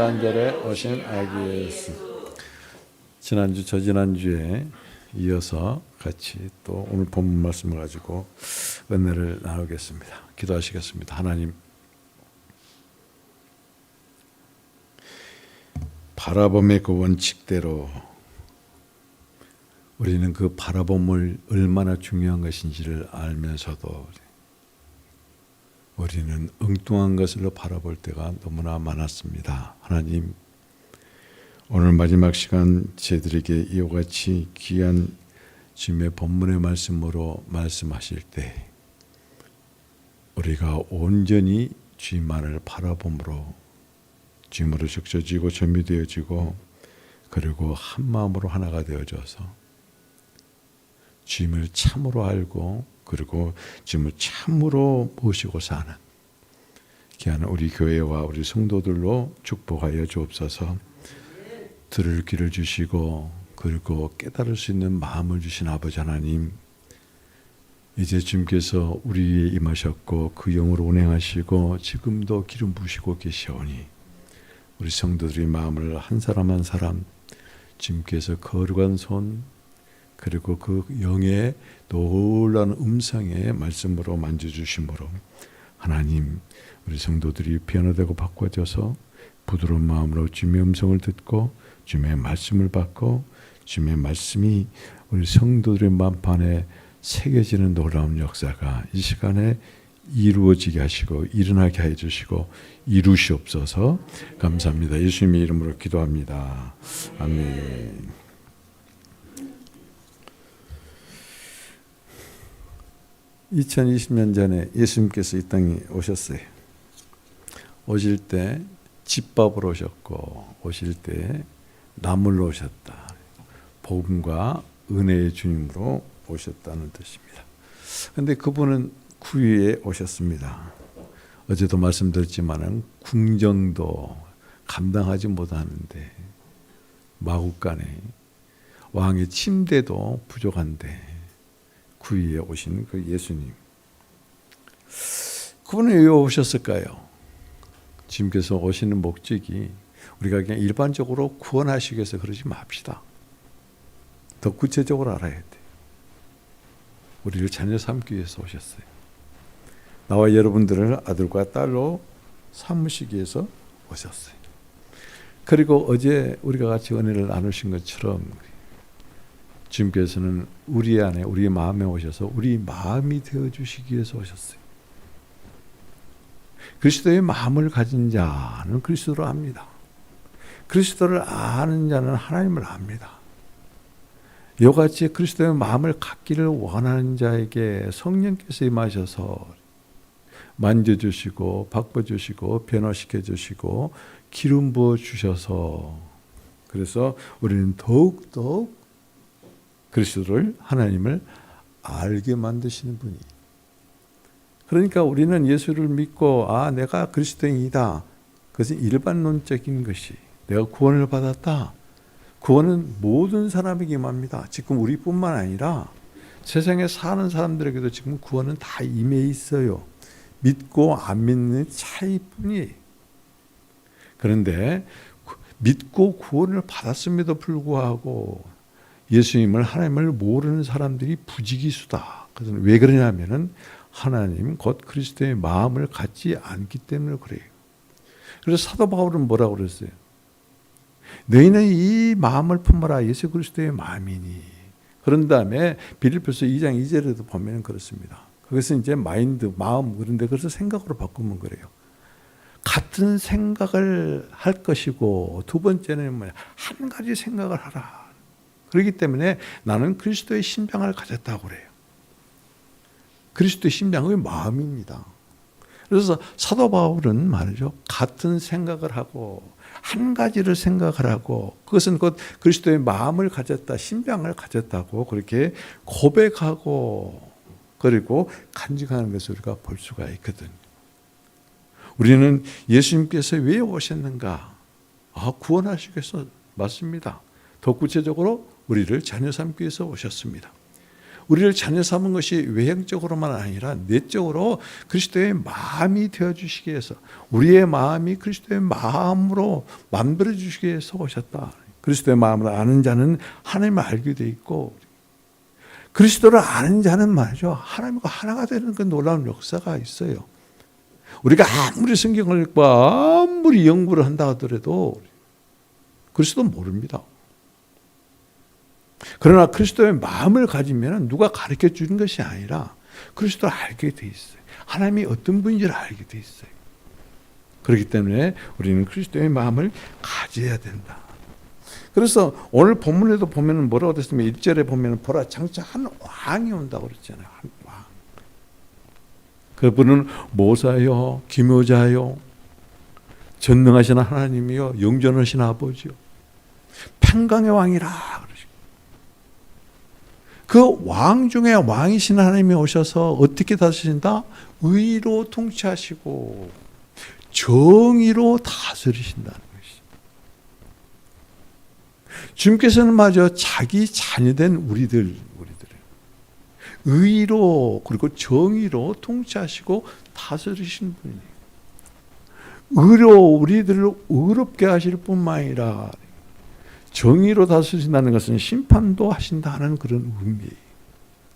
안절에 오신 아기 예수. 지난주 저지난주에 이어서 같이 또 오늘 본문 말씀을 가지고 은혜를 나누겠습니다. 기도하시겠습니다. 하나님, 바라봄의 그 원칙대로 우리는 그 바라봄을 얼마나 중요한 것인지를 알면서도 우리는 엉뚱한 것으로 바라볼 때가 너무나 많았습니다. 하나님, 오늘 마지막 시간 저희들에게 이와 같이 귀한 주님의 본문의 말씀으로 말씀하실 때 우리가 온전히 주님만을 바라봄으로 주님으로 적셔지고 점유되어지고 그리고 한 마음으로 하나가 되어져서 주님을 참으로 알고 그리고 주님을 참으로 모시고 사는 귀한 우리 교회와 우리 성도들로 축복하여 주옵소서. 들을 귀를 주시고 그리고 깨달을 수 있는 마음을 주신 아버지 하나님, 이제 주님께서 우리 위에 임하셨고 그 영으로 운행하시고 지금도 기름 부으시고 계시오니 우리 성도들의 마음을 한 사람 한 사람 주님께서 거룩한 손 그리고 그 영의 놀라운 음성의 말씀으로 만져주심으로 하나님, 우리 성도들이 변화되고 바꿔져서 부드러운 마음으로 주님의 음성을 듣고 주님의 말씀을 받고 주님의 말씀이 우리 성도들의 마음판에 새겨지는 놀라운 역사가 이 시간에 이루어지게 하시고 일어나게 해주시고 이루시옵소서. 감사합니다. 예수님의 이름으로 기도합니다. 아멘. 2020년 전에 예수님께서 이 땅에 오셨어요. 오실 때 집밥으로 오셨고 오실 때 나물로 오셨다. 복음과 은혜의 주님으로 오셨다는 뜻입니다. 그런데 그분은 구유에 오셨습니다. 어제도 말씀드렸지만 궁정도 감당하지 못하는데 마국간에 왕의 침대도 부족한데 구유에 오신 그 예수님, 그분은 왜 오셨을까요? 주님께서 오시는 목적이 우리가 그냥 일반적으로 구원하시기 위해서 그러지 맙시다. 더 구체적으로 알아야 돼. 우리를 자녀 삼기 위해서 오셨어요. 나와 여러분들을 아들과 딸로 삼으시기 위해서 오셨어요. 그리고 어제 우리가 같이 은혜를 나누신 것처럼 주님께서는 우리 안에 우리 마음에 오셔서 우리 마음이 되어주시기 위해서 오셨어요. 그리스도의 마음을 가진 자는 그리스도를 압니다. 그리스도를 아는 자는 하나님을 압니다. 이와 같이 그리스도의 마음을 갖기를 원하는 자에게 성령께서 임하셔서 만져주시고 바꿔주시고 변화시켜주시고 기름 부어주셔서 그래서 우리는 더욱더욱 그리스도를 하나님을 알게 만드시는 분이. 그러니까 우리는 예수를 믿고 내가 그리스도인이다. 그것은 일반론적인 것이 내가 구원을 받았다. 구원은 모든 사람에게 임합니다. 지금 우리뿐만 아니라 세상에 사는 사람들에게도 지금 구원은 다 임해 있어요. 믿고 안 믿는 차이뿐이에요. 그런데 믿고 구원을 받았음에도 불구하고 예수님을 하나님을 모르는 사람들이 부지기수다. 그래서 왜 그러냐면은 하나님 곧 그리스도의 마음을 갖지 않기 때문에 그래요. 그래서 사도 바울은 뭐라고 그랬어요? 너희는 이 마음을 품어라. 예수 그리스도의 마음이니. 그런 다음에 빌립보서 2장 2절에도 보면 그렇습니다. 그것은 이제 마인드, 마음 그런데 그래서 생각으로 바꾸면 그래요. 같은 생각을 할 것이고 두 번째는 뭐냐? 한 가지 생각을 하라. 그렇기 때문에 나는 그리스도의 심장을 가졌다고 그래요. 그리스도의 심장은 마음입니다. 그래서 사도 바울은 말이죠. 같은 생각을 하고 한 가지를 생각을 하고 그것은 곧 그리스도의 마음을 가졌다, 심장을 가졌다고 그렇게 고백하고 그리고 간직하는 것을 우리가 볼 수가 있거든요. 우리는 예수님께서 왜 오셨는가? 구원하시기 위해서 맞습니다. 더 구체적으로 우리를 자녀 삼기 위해서 오셨습니다. 우리를 자녀 삼은 것이 외형적으로만 아니라 내적으로 그리스도의 마음이 되어주시기 위해서, 우리의 마음이 그리스도의 마음으로 만들어 주시기 위해서 오셨다. 그리스도의 마음을 아는 자는 하나님을 알게 돼 있고, 그리스도를 아는 자는 말이죠, 하나님과 하나가 되는 그 놀라운 역사가 있어요. 우리가 아무리 성경을 읽고 아무리 연구를 한다 하더라도 그리스도 모릅니다. 그러나 그리스도의 마음을 가지면 누가 가르쳐 주는 것이 아니라 그리스도를 알게 돼 있어요. 하나님이 어떤 분인지를 알게 돼 있어요. 그렇기 때문에 우리는 그리스도의 마음을 가져야 된다. 그래서 오늘 본문에도 보면 뭐라고 됐으면 1절에 보면 보라 장차 한 왕이 온다고 그랬잖아요. 한 왕. 그분은 모사요, 기묘자요, 전능하신 하나님이요, 영존하신 아버지요, 평강의 왕이라 그러시고, 그 왕 중에 왕이신 하나님이 오셔서 어떻게 다스리신다? 의로 통치하시고 정의로 다스리신다는 것이죠. 주님께서는 마저 자기 자녀된 우리들 의로 그리고 정의로 통치하시고 다스리신 분이에요. 의로 우리들을 의롭게 하실 뿐만 아니라 정의로 다스리신다는 것은 심판도 하신다는 그런 의미예요.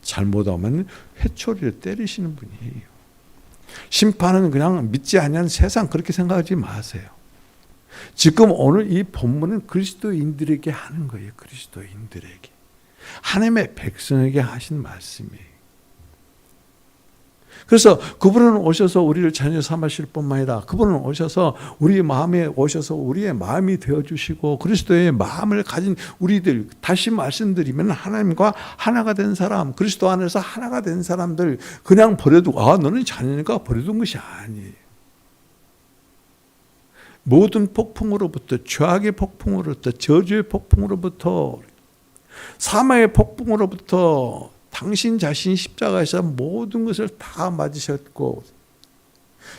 잘못하면 회초리를 때리시는 분이에요. 심판은 그냥 믿지 않는 세상 그렇게 생각하지 마세요. 지금 오늘 이 본문은 그리스도인들에게 하는 거예요. 그리스도인들에게. 하나님의 백성에게 하신 말씀이에요. 그래서 그분은 오셔서 우리를 자녀 삼으실 뿐만 아니라 그분은 오셔서 우리 마음에 오셔서 우리의 마음이 되어주시고 그리스도의 마음을 가진 우리들, 다시 말씀드리면 하나님과 하나가 된 사람, 그리스도 안에서 하나가 된 사람들 그냥 버려두고 너는 자녀니까 버려둔 것이 아니에요. 모든 폭풍으로부터, 죄악의 폭풍으로부터, 저주의 폭풍으로부터, 사망의 폭풍으로부터 당신 자신이 십자가에서 모든 것을 다 맞으셨고,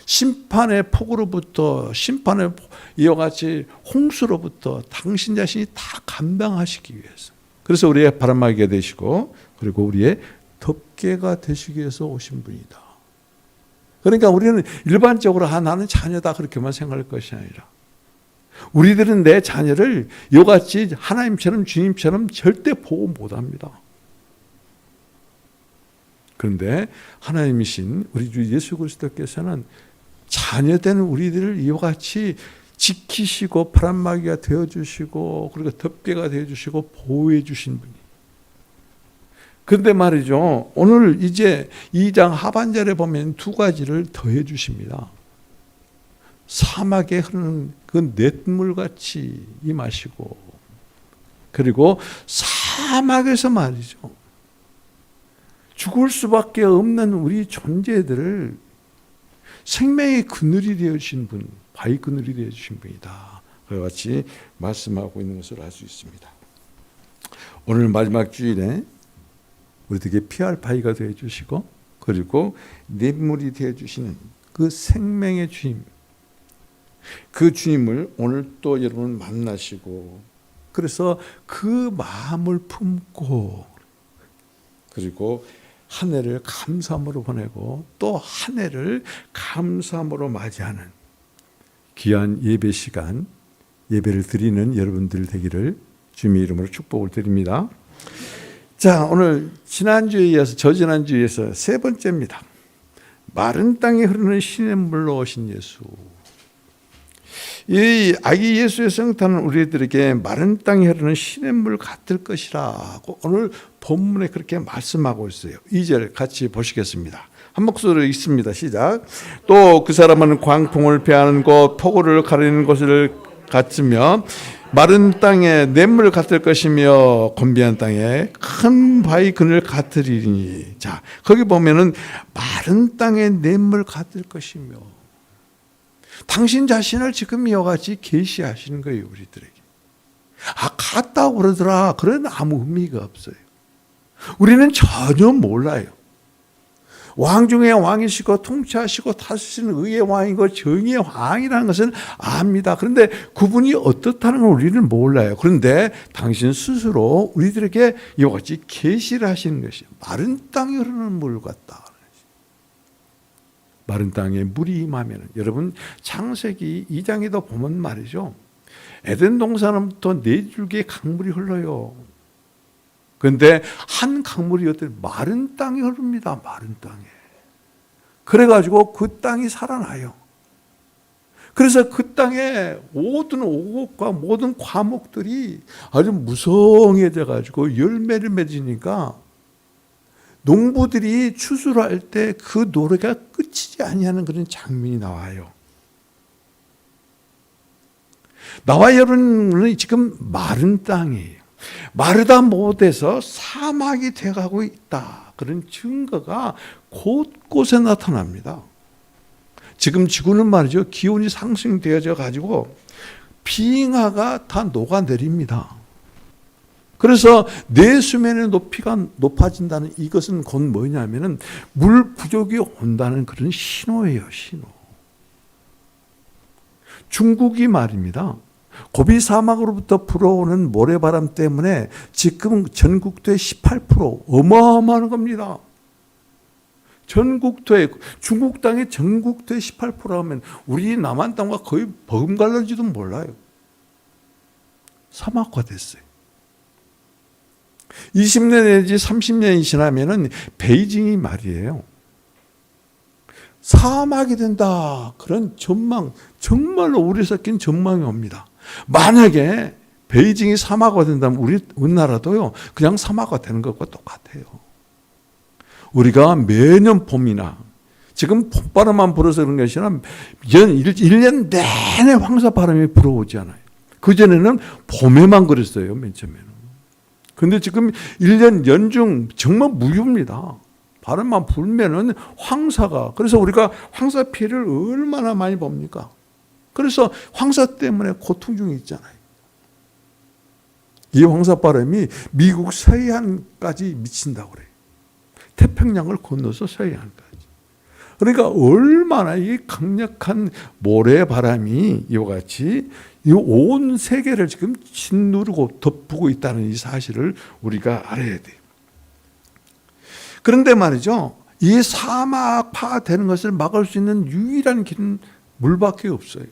심판의 폭으로부터, 심판의 이와 같이 홍수로부터 당신 자신이 다 감당하시기 위해서, 그래서 우리의 바람막이가 되시고 그리고 우리의 덮개가 되시기 위해서 오신 분이다. 그러니까 우리는 일반적으로 나는 자녀다 그렇게만 생각할 것이 아니라 우리들은 내 자녀를 이같이 하나님처럼 주님처럼 절대 보호 못합니다. 그런데 하나님이신 우리 주 예수 그리스도께서는 자녀된 우리들을 이와 같이 지키시고 바람막이가 되어주시고 그리고 덮개가 되어주시고 보호해 주신 분이. 그런데 말이죠, 오늘 이제 2장 하반절에 보면 두 가지를 더해 주십니다. 사막에 흐르는 그 냇물같이 임하시고, 그리고 사막에서 말이죠, 죽을 수밖에 없는 우리 존재들을 생명의 그늘이 되어주신 분, 바위 그늘이 되어주신 분이다. 그와 같이 말씀하고 있는 것을 알 수 있습니다. 오늘 마지막 주일에 우리에게 피할 바위가 되어주시고 그리고 냇물이 되어주시는 그 생명의 주님, 그 주님을 오늘 또 여러분 만나시고, 그래서 그 마음을 품고 그리고 한 해를 감사함으로 보내고 또 한 해를 감사함으로 맞이하는 귀한 예배 시간, 예배를 드리는 여러분들 되기를 주님의 이름으로 축복을 드립니다. 자, 오늘 지난주에 이어서 저지난주에 이어서 세 번째입니다. 마른 땅에 흐르는 시냇물로 오신 예수. 이 아기 예수의 성탄은 우리들에게 마른 땅에 흐르는 시냇물 같을 것이라고 오늘 본문에 그렇게 말씀하고 있어요. 2절 같이 보시겠습니다. 한 목소리로 읽습니다. 시작. 또 그 사람은 광풍을 피하는 곳, 폭우를 가리는 곳을 같으며 마른 땅에 냇물 같을 것이며 곤비한 땅에 큰 바위 그늘 같으리니. 자, 거기 보면은 마른 땅에 냇물 같을 것이며, 당신 자신을 지금 이와 같이 계시하시는 거예요. 우리들에게. 같다고 그러더라. 그런 아무 의미가 없어요. 우리는 전혀 몰라요. 왕 중에 왕이시고 통치하시고 다스리시는 의의 왕이고 정의의 왕이라는 것은 압니다. 그런데 그분이 어떻다는 걸 우리는 몰라요. 그런데 당신 스스로 우리들에게 이와 같이 계시를 하시는 것이에요. 마른 땅에 흐르는 물 같다. 마른 땅에 물이 임하면, 여러분 창세기 2장에도 보면 말이죠, 에덴 동산부터 4줄기의 강물이 흘러요. 그런데 한 강물이 어떤 마른 땅에 흐릅니다. 마른 땅에. 그래가지고 그 땅이 살아나요. 그래서 그 땅에 모든 오곡과 모든 과목들이 아주 무성해져 가지고 열매를 맺으니까 농부들이 추수를 할 때 그 노래가 끝이지 아니하는 그런 장면이 나와요. 나와 여러분은 지금 마른 땅이에요. 마르다 못해서 사막이 돼가고 있다. 그런 증거가 곳곳에 나타납니다. 지금 지구는 말이죠, 기온이 상승되어져 가지고 빙하가 다 녹아내립니다. 그래서 내수면의 높이가 높아진다는 이것은 곧 뭐냐면은 물 부족이 온다는 그런 신호예요, 신호. 중국이 말입니다, 고비 사막으로부터 불어오는 모래바람 때문에 지금 전국도의 18% 어마어마한 겁니다. 전국도에, 중국 땅의 전국도의 18%라면 우리 남한 땅과 거의 버금갈는지도 몰라요. 사막화 됐어요. 20년 내지 30년이 지나면은 베이징이 말이에요, 사막이 된다. 그런 전망, 정말로 우리 섞인 전망이 옵니다. 만약에 베이징이 사막화 된다면 우리나라도요, 그냥 사막화 되는 것과 똑같아요. 우리가 매년 봄이나, 지금 봄바람만 불어서 그런 것이 아니라 1년 내내 황사바람이 불어오지 않아요. 그전에는 봄에만 그랬어요, 맨 처음에는. 근데 지금 1년 연중 정말 무휴입니다. 바람만 불면은 황사가, 그래서 우리가 황사 피해를 얼마나 많이 봅니까? 그래서 황사 때문에 고통 중에 있잖아요. 이 황사바람이 미국 서해안까지 미친다고 그래요. 태평양을 건너서 서해안까지. 그러니까 얼마나 이 강력한 모래바람이 이와 같이 이 온 세계를 지금 짓누르고 덮고 있다는 이 사실을 우리가 알아야 돼요. 그런데 말이죠, 이 사막화되는 것을 막을 수 있는 유일한 길은 물밖에 없어요.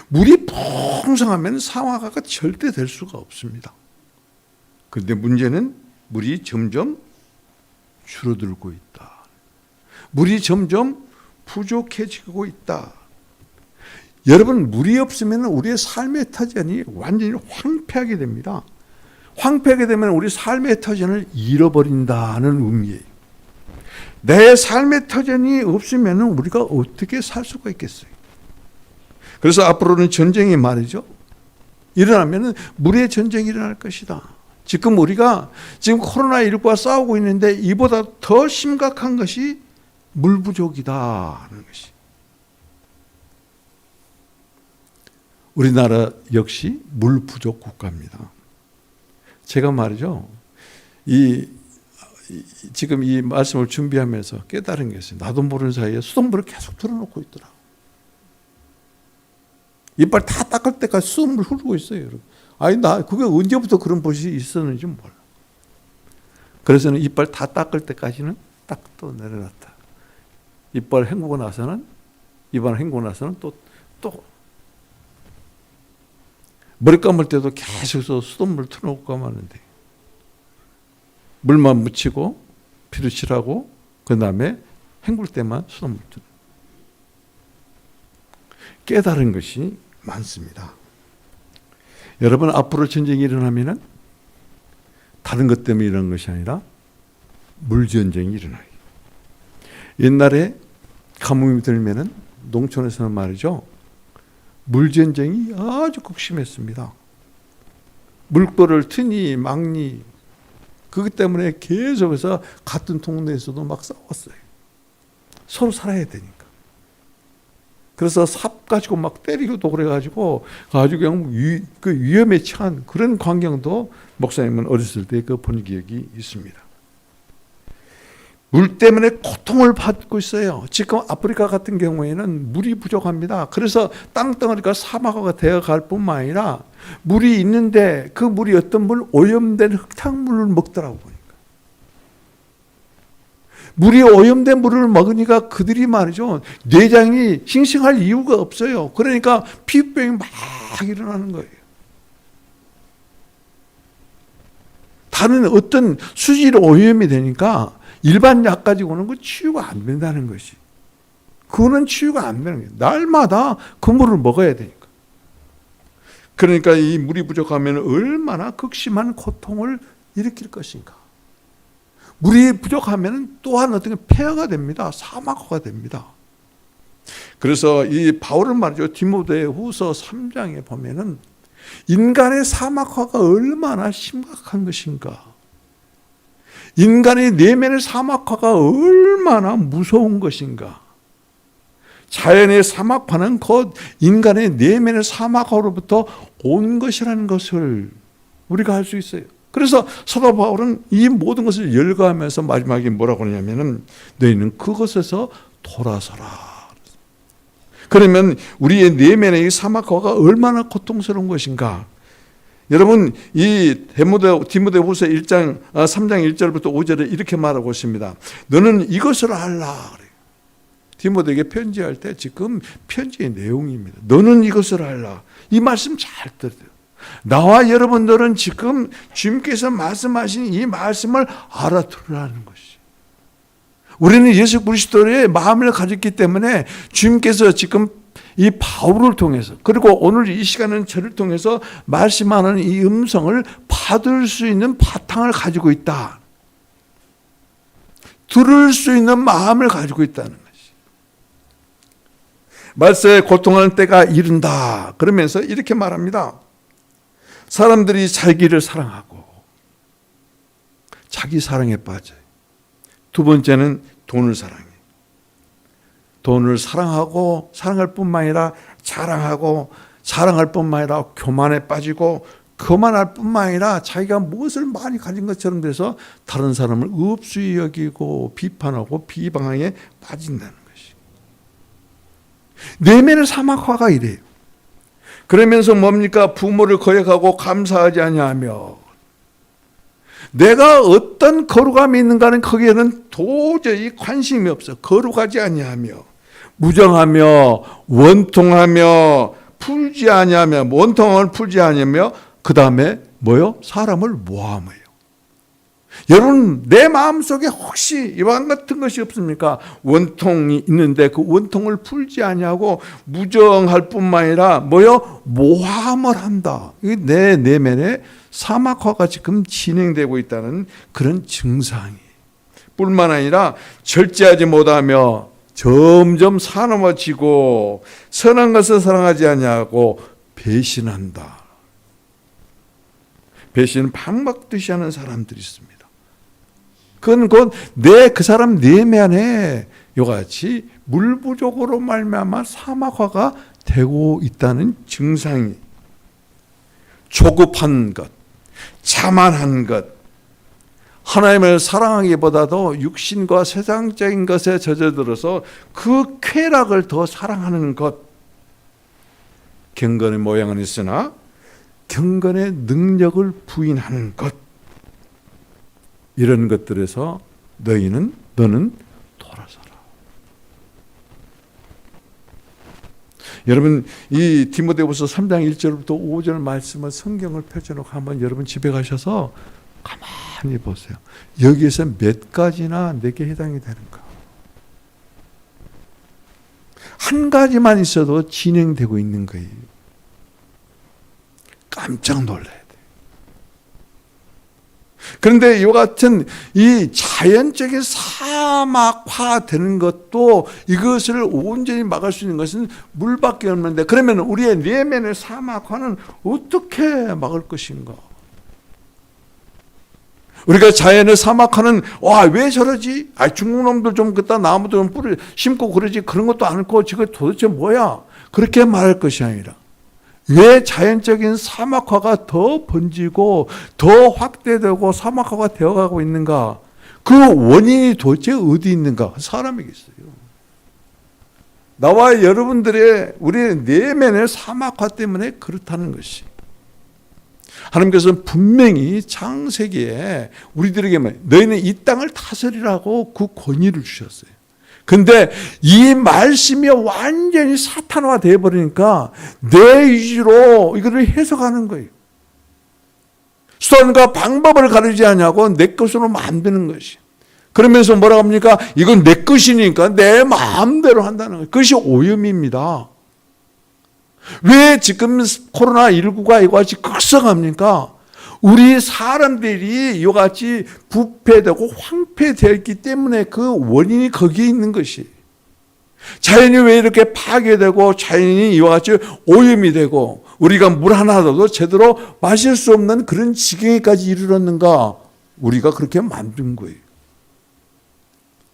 물이 풍성하면 사막화가 절대 될 수가 없습니다. 그런데 문제는 물이 점점 줄어들고 있다. 물이 점점 부족해지고 있다. 여러분, 물이 없으면 우리의 삶의 터전이 완전히 황폐하게 됩니다. 황폐하게 되면 우리 삶의 터전을 잃어버린다는 의미예요. 내 삶의 터전이 없으면 우리가 어떻게 살 수가 있겠어요? 그래서 앞으로는 전쟁이 말이죠, 일어나면 물의 전쟁이 일어날 것이다. 지금 우리가 지금 코로나19와 싸우고 있는데 이보다 더 심각한 것이 물 부족이다 하는 것이. 우리나라 역시 물 부족 국가입니다. 제가 말이죠, 지금 이 말씀을 준비하면서 깨달은 게 있어요. 나도 모르는 사이에 수돗물을 계속 틀어놓고 있더라. 이빨 다 닦을 때까지 수돗물 흐르고 있어요, 여러분. 아니, 그게 언제부터 그런 버릇이 있었는지 몰라. 그래서는 이빨 다 닦을 때까지는 딱 또 내려놨다. 이빨 헹구고 나서는, 입안 헹구고 나서는 또 머리 감을 때도 계속 수돗물 틀어놓고 감았는데, 물만 묻히고 피로 칠하고 그 다음에 헹굴 때만 수돗물 틀어. 깨달은 것이 많습니다. 여러분, 앞으로 전쟁이 일어나면 다른 것 때문에 일어나는 것이 아니라 물전쟁이 일어나요. 옛날에 가뭄이 들면 농촌에서는 말이죠, 물전쟁이 아주 극심했습니다. 물벌을 트니 막니, 그것 때문에 계속해서 같은 동네에서도 막 싸웠어요. 서로 살아야 되니까. 그래서 삽 가지고 막 때리고도 그래가지고 그냥 그 위험에 처한 그런 광경도 목사님은 어렸을 때 그 본 기억이 있습니다. 물 때문에 고통을 받고 있어요. 지금 아프리카 같은 경우에는 물이 부족합니다. 그래서 땅덩어리가 사막화가 되어갈 뿐만 아니라 물이 있는데 그 물이 어떤 물? 오염된 흙탕물을 먹더라고요. 물이 오염된 물을 먹으니까 그들이 말이죠, 뇌장이 싱싱할 이유가 없어요. 그러니까 피부병이 막 일어나는 거예요. 다른 어떤 수질 오염이 되니까 일반 약 가지고는 그 치유가 안 된다는 것이. 그거는 치유가 안 되는 거예요. 날마다 그 물을 먹어야 되니까. 그러니까 이 물이 부족하면 얼마나 극심한 고통을 일으킬 것인가. 물이 부족하면 또한 어떤 폐허가 됩니다. 사막화가 됩니다. 그래서 이 바울은 말이죠, 디모데후서 3장에 보면은 인간의 사막화가 얼마나 심각한 것인가, 인간의 내면의 사막화가 얼마나 무서운 것인가. 자연의 사막화는 곧 인간의 내면의 사막화로부터 온 것이라는 것을 우리가 알 수 있어요. 그래서 사도 바울은 이 모든 것을 열거하면서 마지막에 뭐라고 하냐면은 너희는 그것에서 돌아서라. 그러면 우리의 내면의 이 사막화가 얼마나 고통스러운 것인가. 여러분, 이 디모데후서 3장 1절부터 5절에 이렇게 말하고 있습니다. 너는 이것을 알라. 디모데에게 편지할 때 지금 편지의 내용입니다. 너는 이것을 알라. 이 말씀 잘 들으세요. 나와 여러분들은 지금 주님께서 말씀하신 이 말씀을 알아들으라는 것이. 우리는 예수 그리스도의 마음을 가졌기 때문에 주님께서 지금 이 바울을 통해서, 그리고 오늘 이 시간은 저를 통해서 말씀하는 이 음성을 받을 수 있는 바탕을 가지고 있다. 들을 수 있는 마음을 가지고 있다는 것이. 말세에 고통하는 때가 이른다. 그러면서 이렇게 말합니다. 사람들이 자기를 사랑하고 자기 사랑에 빠져요. 두 번째는 돈을 사랑해요. 돈을 사랑하고 사랑할 뿐만 아니라 자랑하고 자랑할 뿐만 아니라 교만에 빠지고 교만할 뿐만 아니라 자기가 무엇을 많이 가진 것처럼 돼서 다른 사람을 업수히 여기고 비판하고 비방에 빠진다는 것이. 내면의 사막화가 이래요. 그러면서 뭡니까? 부모를 거역하고 감사하지 아니하며, 내가 어떤 거룩함이 있는가는 거기에는 도저히 관심이 없어. 거룩하지 아니하며, 무정하며, 원통하며, 풀지 아니하며, 원통을 풀지 아니하며, 그 다음에 뭐요? 사람을 모함해요. 여러분, 내 마음속에 혹시 이와 같은 것이 없습니까? 원통이 있는데 그 원통을 풀지 아니하고 무정할 뿐만 아니라 뭐요? 모함을 한다. 이게 내 내면에 사막화가 지금 진행되고 있다는 그런 증상이. 뿐만 아니라 절제하지 못하며 점점 사나워지고 선한 것을 사랑하지 아니하고 배신한다. 배신은 방박듯이 하는 사람들이 있습니다. 그건 곧 그 사람 내면에 이같이 물 부족으로 말미암아 사막화가 되고 있다는 증상이. 조급한 것, 자만한 것, 하나님을 사랑하기보다도 육신과 세상적인 것에 젖어들어서 그 쾌락을 더 사랑하는 것. 경건의 모양은 있으나 경건의 능력을 부인하는 것. 이런 것들에서 너는 돌아서라. 여러분, 이 디모데후서 3장 1절부터 5절 말씀을 성경을 펼쳐놓고 한번 여러분 집에 가셔서 가만히 보세요. 여기에서 몇 가지나 내게 해당이 되는가. 한 가지만 있어도 진행되고 있는 거예요. 깜짝 놀라요. 그런데 이와 같은 이 자연적인 사막화 되는 것도 이것을 온전히 막을 수 있는 것은 물밖에 없는데, 그러면 우리의 내면의 사막화는 어떻게 막을 것인가? 우리가 자연의 사막화는 왜 저러지? 중국 놈들 좀 그따 나무도 좀 뿌리 심고 그러지, 그런 것도 않고 지금 도대체 뭐야? 그렇게 말할 것이 아니라, 왜 자연적인 사막화가 더 번지고 더 확대되고 사막화가 되어가고 있는가? 그 원인이 도대체 어디 있는가? 사람에게 있어요. 나와 여러분들의 우리의 내면의 사막화 때문에 그렇다는 것이. 하나님께서는 분명히 창세기에 우리들에게 너희는 이 땅을 다스리라고 그 권위를 주셨어요. 근데 이 말씀이 완전히 사탄화 되어버리니까 내 위주로 이거를 해석하는 거예요. 수단과 방법을 가르치지 않냐고 내 것으로 만드는 것이. 그러면서 뭐라고 합니까? 이건 내 것이니까 내 마음대로 한다는 거예요. 그것이 오염입니다. 왜 지금 코로나19가 이같이 극성합니까? 우리 사람들이 이같이 부패되고 황폐되었기 때문에 그 원인이 거기에 있는 것이. 자연이 왜 이렇게 파괴되고 자연이 이와 같이 오염이 되고 우리가 물 하나도 제대로 마실 수 없는 그런 지경에까지 이르렀는가? 우리가 그렇게 만든 거예요.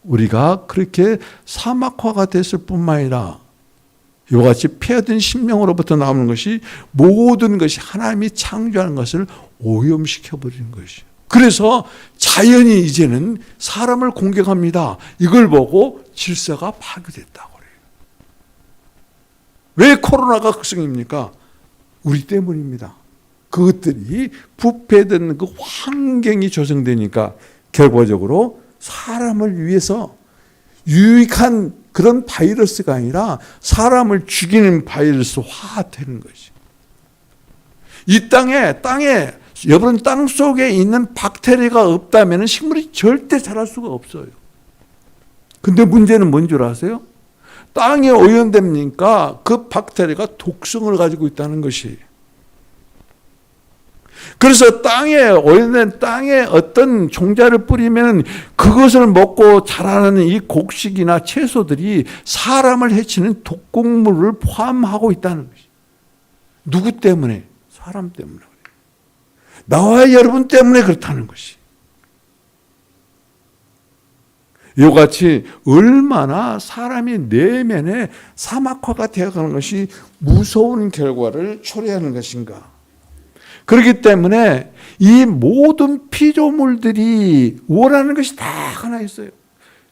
우리가 그렇게 사막화가 됐을 뿐만 아니라 이와 같이 폐하된 심령으로부터 나오는 것이 모든 것이 하나님이 창조하는 것을 오염시켜버리는 것이에요. 그래서 자연이 이제는 사람을 공격합니다. 이걸 보고 질서가 파괴됐다고 그래요. 왜 코로나가 극성입니까? 우리 때문입니다. 그것들이 부패된 그 환경이 조성되니까 결과적으로 사람을 위해서 유익한 그런 바이러스가 아니라 사람을 죽이는 바이러스화 되는 것이. 이 땅에 여러분 땅 속에 있는 박테리아가 없다면 식물이 절대 자랄 수가 없어요. 근데 문제는 뭔 줄 아세요? 땅이 오염되니까 그 박테리아가 독성을 가지고 있다는 것이. 그래서 오염된 땅에 어떤 종자를 뿌리면 그것을 먹고 자라는 이 곡식이나 채소들이 사람을 해치는 독곡물을 포함하고 있다는 것이. 누구 때문에? 사람 때문에. 나와 여러분 때문에 그렇다는 것이. 이와 같이 얼마나 사람이 내면에 사막화가 되어가는 것이 무서운 결과를 초래하는 것인가. 그렇기 때문에 이 모든 피조물들이 원하는 것이 다 하나 있어요.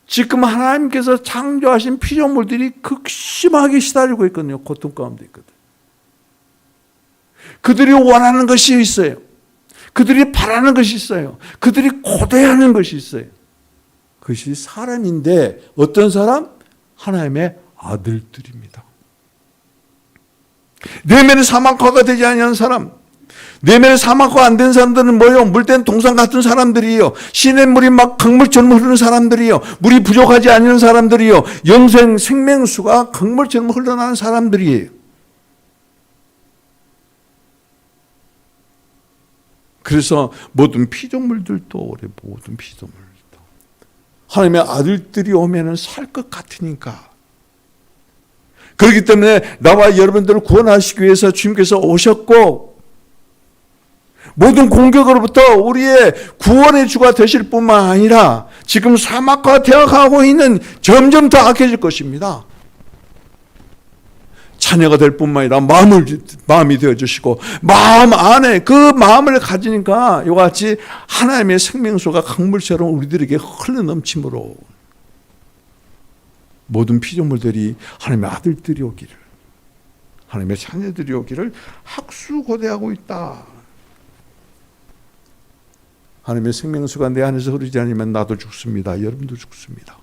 지금 하나님께서 창조하신 피조물들이 극심하게 시달리고 있거든요. 고통 가운데 있거든. 그들이 원하는 것이 있어요. 그들이 바라는 것이 있어요. 그들이 고대하는 것이 있어요. 그것이 사람인데 어떤 사람? 하나님의 아들들입니다. 내면의 사막화가 되지 않은 사람, 내면의 사막화 안 된 사람들은 뭐예요? 물된 동산 같은 사람들이에요. 시냇물이 막 강물처럼 흐르는 사람들이에요. 물이 부족하지 않은 사람들이에요. 생명수가 강물처럼 흘러나는 사람들이에요. 그래서 모든 피조물들도 모든 피조물들도 하나님의 아들들이 오면은 살 것 같으니까. 그렇기 때문에 나와 여러분들을 구원하시기 위해서 주님께서 오셨고 모든 공격으로부터 우리의 구원의 주가 되실 뿐만 아니라 지금 사막화 되어가고 있는 점점 더 악해질 것입니다. 자녀가 될 뿐만 아니라 마음이 되어주시고 마음 안에 그 마음을 가지니까 이와 같이 하나님의 생명수가 강물처럼 우리들에게 흘러넘침으로 모든 피조물들이 하나님의 아들들이 오기를, 하나님의 자녀들이 오기를 학수고대하고 있다. 하나님의 생명수가 내 안에서 흐르지 않으면 나도 죽습니다. 여러분도 죽습니다.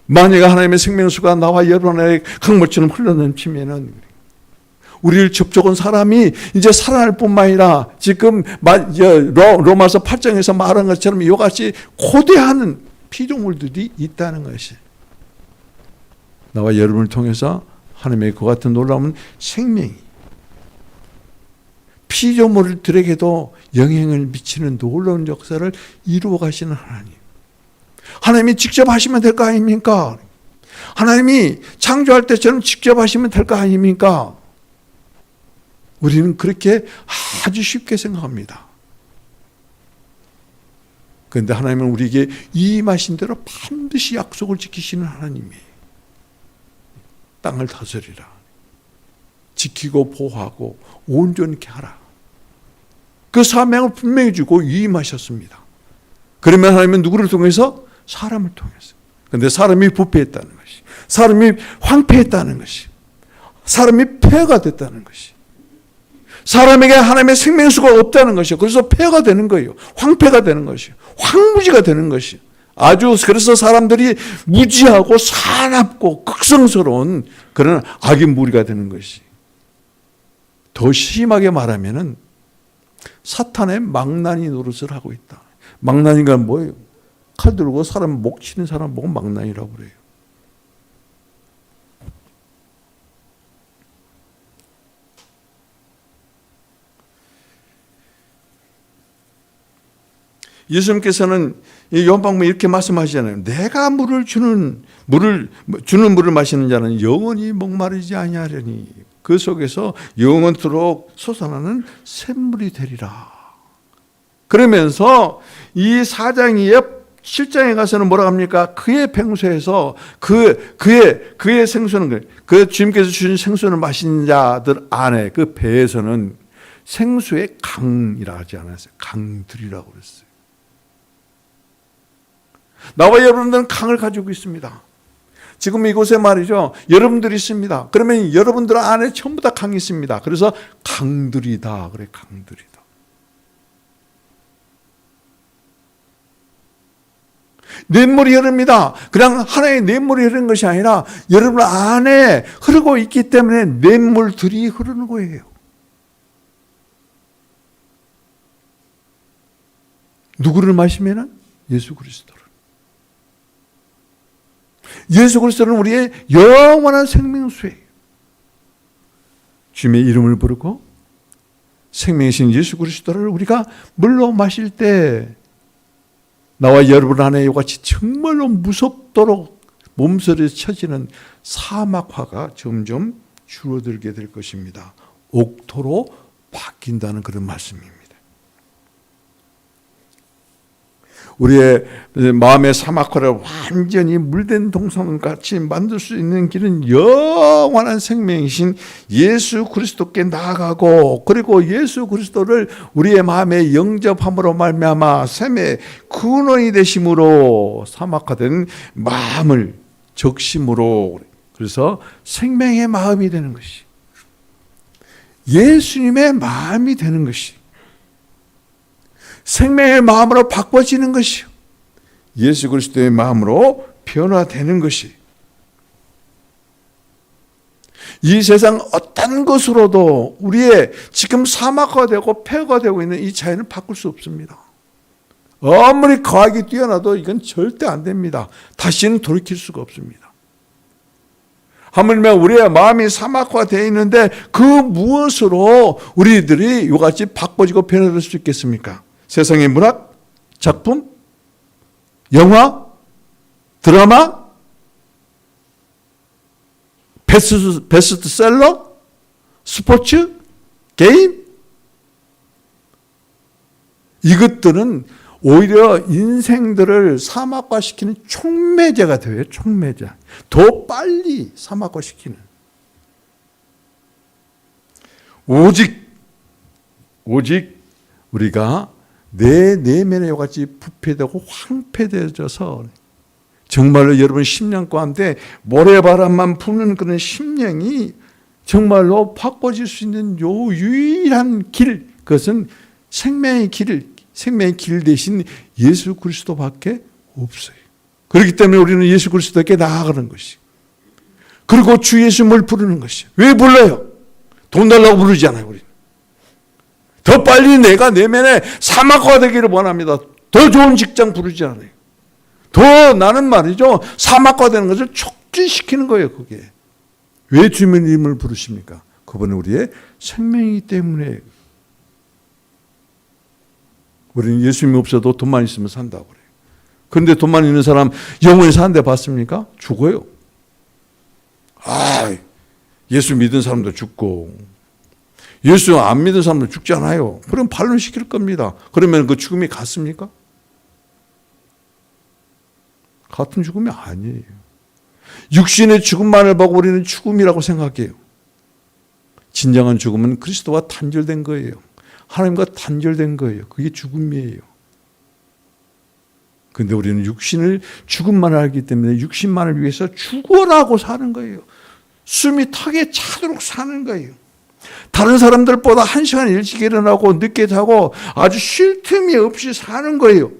만약 하나님의 생명수가 나와 여러분의 강물처럼 흘러넘치면은 우리를 접촉한 사람이 이제 살아날 뿐만 아니라 지금 로마서 8장에서 말한 것처럼 이와 같이 고대하는 피조물들이 있다는 것이. 나와 여러분을 통해서 하나님의 그 같은 놀라운 생명이 피조물들에게도 영향을 미치는 놀라운 역사를 이루어 가시는 하나님. 하나님이 직접 하시면 될 거 아닙니까? 하나님이 창조할 때처럼 직접 하시면 될 거 아닙니까? 우리는 그렇게 아주 쉽게 생각합니다. 그런데 하나님은 우리에게 임하신 대로 반드시 약속을 지키시는 하나님이에요. 땅을 다스리라. 지키고 보호하고 온전케 하라. 그 사명을 분명히 주고 위임하셨습니다. 그러면 하나님은 누구를 통해서? 사람을 통해서. 그런데 사람이 부패했다는 것이, 사람이 황폐했다는 것이, 사람이 폐허가 됐다는 것이, 사람에게 하나님의 생명수가 없다는 것이요. 그래서 폐허가 되는 거예요. 황폐가 되는 것이요. 황무지가 되는 것이요. 아주 그래서 사람들이 무지하고 사납고 극성스러운 그런 악의 무리가 되는 것이. 더 심하게 말하면은 사탄의 망나니 노릇을 하고 있다. 망나니가 뭐예요? 칼 들고 사람 목 치는 사람 보고 망나니라고 그래요. 예수님께서는 요한복음에 이렇게 말씀하시잖아요. 내가 주는 물을 마시는 자는 영원히 목마르지 아니하려니 그 속에서 영원토록 솟아나는 샘물이 되리라. 그러면서 이 4장이 7장에 가서는 뭐라 합니까? 그의 뱅소에서 그의 생수는 그 주님께서 주신 생수를 마신 자들 안에 그 배에서는 생수의 강이라 하지 않았어요. 강들이라고 그랬어요. 나와 여러분들은 강을 가지고 있습니다. 지금 이곳에 말이죠. 여러분들이 있습니다. 그러면 여러분들 안에 전부 다 강이 있습니다. 그래서 강들이다. 그래, 강들이다. 냇물이 흐릅니다. 그냥 하나의 냇물이 흐르는 것이 아니라 여러분 안에 흐르고 있기 때문에 냇물들이 흐르는 거예요. 누구를 마시면은? 예수 그리스도를. 예수 그리스도는 우리의 영원한 생명수예요. 주님의 이름을 부르고 생명이신 예수 그리스도를 우리가 물로 마실 때 나와 여러분 안에 이같이 정말로 무섭도록 몸서리에 쳐지는 사막화가 점점 줄어들게 될 것입니다. 옥토로 바뀐다는 그런 말씀입니다. 우리의 마음의 사막화를 완전히 물된 동산같이 만들 수 있는 길은 영원한 생명이신 예수 그리스도께 나아가고, 그리고 예수 그리스도를 우리의 마음에 영접함으로 말미암아 샘의 근원이 되심으로 사막화된 마음을 적심으로, 그래서 생명의 마음이 되는 것이, 예수님의 마음이 되는 것이, 생명의 마음으로 바꿔지는 것이요, 예수 그리스도의 마음으로 변화되는 것이, 이 세상 어떤 것으로도 우리의 지금 사막화되고 폐허가 되고 있는 이 자연을 바꿀 수 없습니다. 아무리 과학이 뛰어나도 이건 절대 안 됩니다. 다시는 돌이킬 수가 없습니다. 하물며 우리의 마음이 사막화되어 있는데 그 무엇으로 우리들이 이같이 바꿔지고 변화될 수 있겠습니까? 세상의 문학, 작품, 영화, 드라마, 베스트셀러, 스포츠, 게임, 이것들은 오히려 인생들을 사막화시키는 촉매제가 돼요. 촉매제. 더 빨리 사막화시키는. 오직 우리가 내 내면에 같이 부패되고 황폐되어져서 정말로 여러분 심령 가운데 모래바람만 부는 그런 심령이 정말로 바꿔질 수 있는 요 유일한 길, 그것은 생명의 길 대신 예수 그리스도밖에 없어요. 그렇기 때문에 우리는 예수 그리스도께 나아가는 것이, 그리고 주 예수님을 부르는 것이. 왜 불러요? 돈 달라고 부르지 않아요. 우리는 더 빨리 내가 내면에 사막화되기를 원합니다. 더 좋은 직장 부르지 않아요. 더 나는 말이죠, 사막화되는 것을 촉진시키는 거예요. 그게 왜 주님의 이름을 부르십니까? 그분은 우리의 생명이기 때문에. 우리는 예수님이 없어도 돈만 있으면 산다고 그래요. 그런데 돈만 있는 사람 영원히 사는데 봤습니까? 죽어요. 예수 믿은 사람도 죽고 예수 안 믿은 사람도 죽지 않아요. 그럼 반론시킬 겁니다. 그러면 그 죽음이 같습니까? 같은 죽음이 아니에요. 육신의 죽음만을 보고 우리는 죽음이라고 생각해요. 진정한 죽음은 그리스도와 단절된 거예요. 하나님과 단절된 거예요. 그게 죽음이에요. 근데 우리는 육신을 죽음만을 알기 때문에 육신만을 위해서 죽어라고 사는 거예요. 숨이 턱에 차도록 사는 거예요. 다른 사람들보다 1시간 일찍 일어나고 늦게 자고 아주 쉴 틈이 없이 사는 거예요.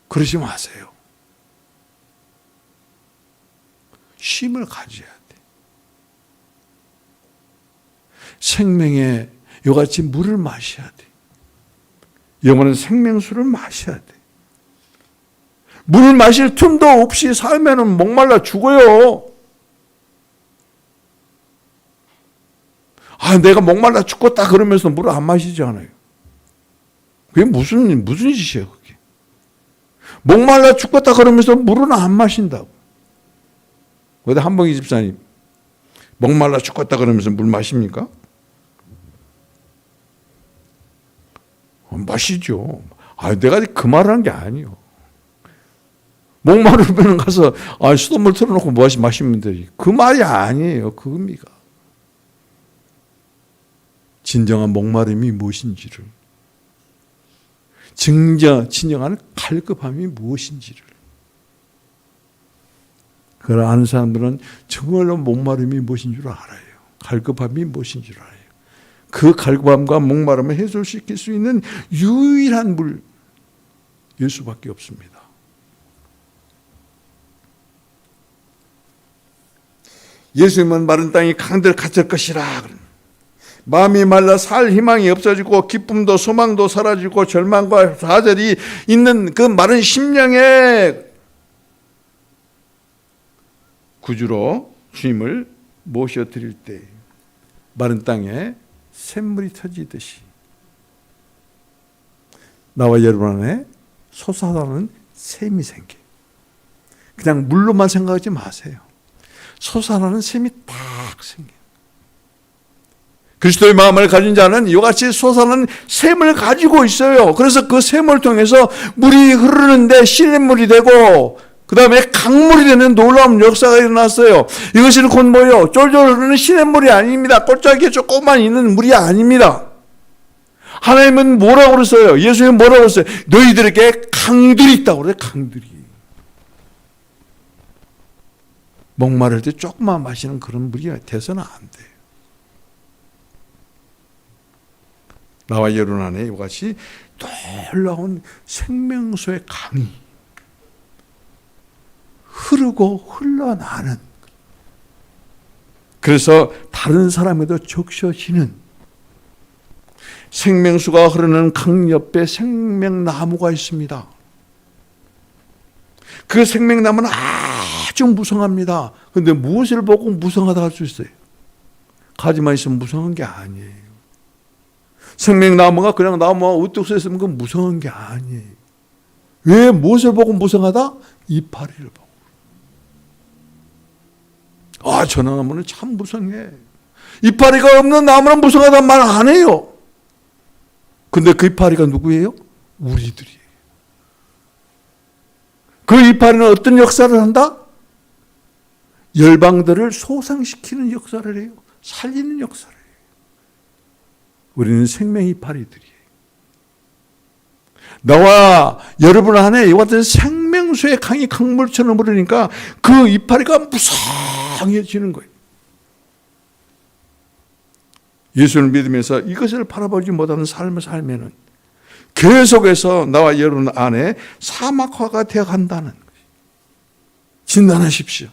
그러지 마세요. 쉼을 가져야 돼. 생명에 이같이 물을 마셔야 돼. 영혼은 생명수를 마셔야 돼. 물을 마실 틈도 없이 살면은 목말라 죽어요. 내가 목말라 죽겠다 그러면서 물을 안 마시지 않아요. 그게 무슨 짓이에요, 그게. 목말라 죽겠다 그러면서 물은 안 마신다고. 근데 한봉희 집사님, 목말라 죽겠다 그러면서 물 마십니까? 마시죠. 내가 그 말을 한 게 아니에요. 목마르면 가서 수돗물 틀어놓고 마시면 되지. 그 말이 아니에요. 그 의미가. 진정한 목마름이 무엇인지를, 진정한 갈급함이 무엇인지를, 그걸 아는 사람들은 정말로 목마름이 무엇인 줄 알아요. 갈급함이 무엇인 줄 알아요. 그 갈급함과 목마름을 해소시킬 수 있는 유일한 물, 예수밖에 없습니다. 예수님은 마른 땅이 강들 같을 것이라. 마음이 말라 살 희망이 없어지고 기쁨도 소망도 사라지고 절망과 좌절이 있는 그 마른 심령의 구주로 주님을 모셔드릴 때 마른 땅에 샘물이 터지듯이 나와 여러분 안에 솟아나는 샘이 생겨요. 그냥 물로만 생각하지 마세요. 솟아나는 샘이 딱 생겨요. 그리스도의 마음을 가진 자는 이같이 솟아나는 샘을 가지고 있어요. 그래서 그 샘을 통해서 물이 흐르는데 시냇물이 되고 그 다음에 강물이 되는 놀라운 역사가 일어났어요. 이것은 곧 뭐예요? 쫄쫄 흐르는 시냇물이 아닙니다. 꼴짝에 조금만 있는 물이 아닙니다. 하나님은 뭐라고 그랬어요? 예수님은 뭐라고 그랬어요? 너희들에게 강들이 있다고 그래요. 강들이. 목마를 때 조금만 마시는 그런 물이 돼서는 안 돼요. 나와 여러분 안에 이같이 놀라운 생명수의 강이 흐르고 흘러나는, 그래서 다른 사람에도 적셔지는 생명수가 흐르는 강 옆에 생명나무가 있습니다. 그 생명나무는 아주 무성합니다. 그런데 무엇을 보고 무성하다 할 수 있어요? 가지만 있으면 무성한 게 아니에요. 생명나무가 그냥 나무가 우뚝 서 있으면 그건 무성한 게 아니에요. 왜 무엇을 보고 무성하다? 이파리를 보고. 저 나무는 참 무성해. 이파리가 없는 나무는 무성하다는 말 안 해요. 근데 그 이파리가 누구예요? 우리들이에요. 그 이파리는 어떤 역사를 한다? 열방들을 소상시키는 역사를 해요. 살리는 역사를 해요. 우리는 생명 이파리들이에요. 나와 여러분 안에 이와 같은 생명수의 강이 강물처럼 흐르니까 그 이파리가 무성해지는 거예요. 예수를 믿으면서 이것을 바라보지 못하는 삶을 살면은 계속해서 나와 여러분 안에 사막화가 되어 간다는 거예요. 진단하십시오.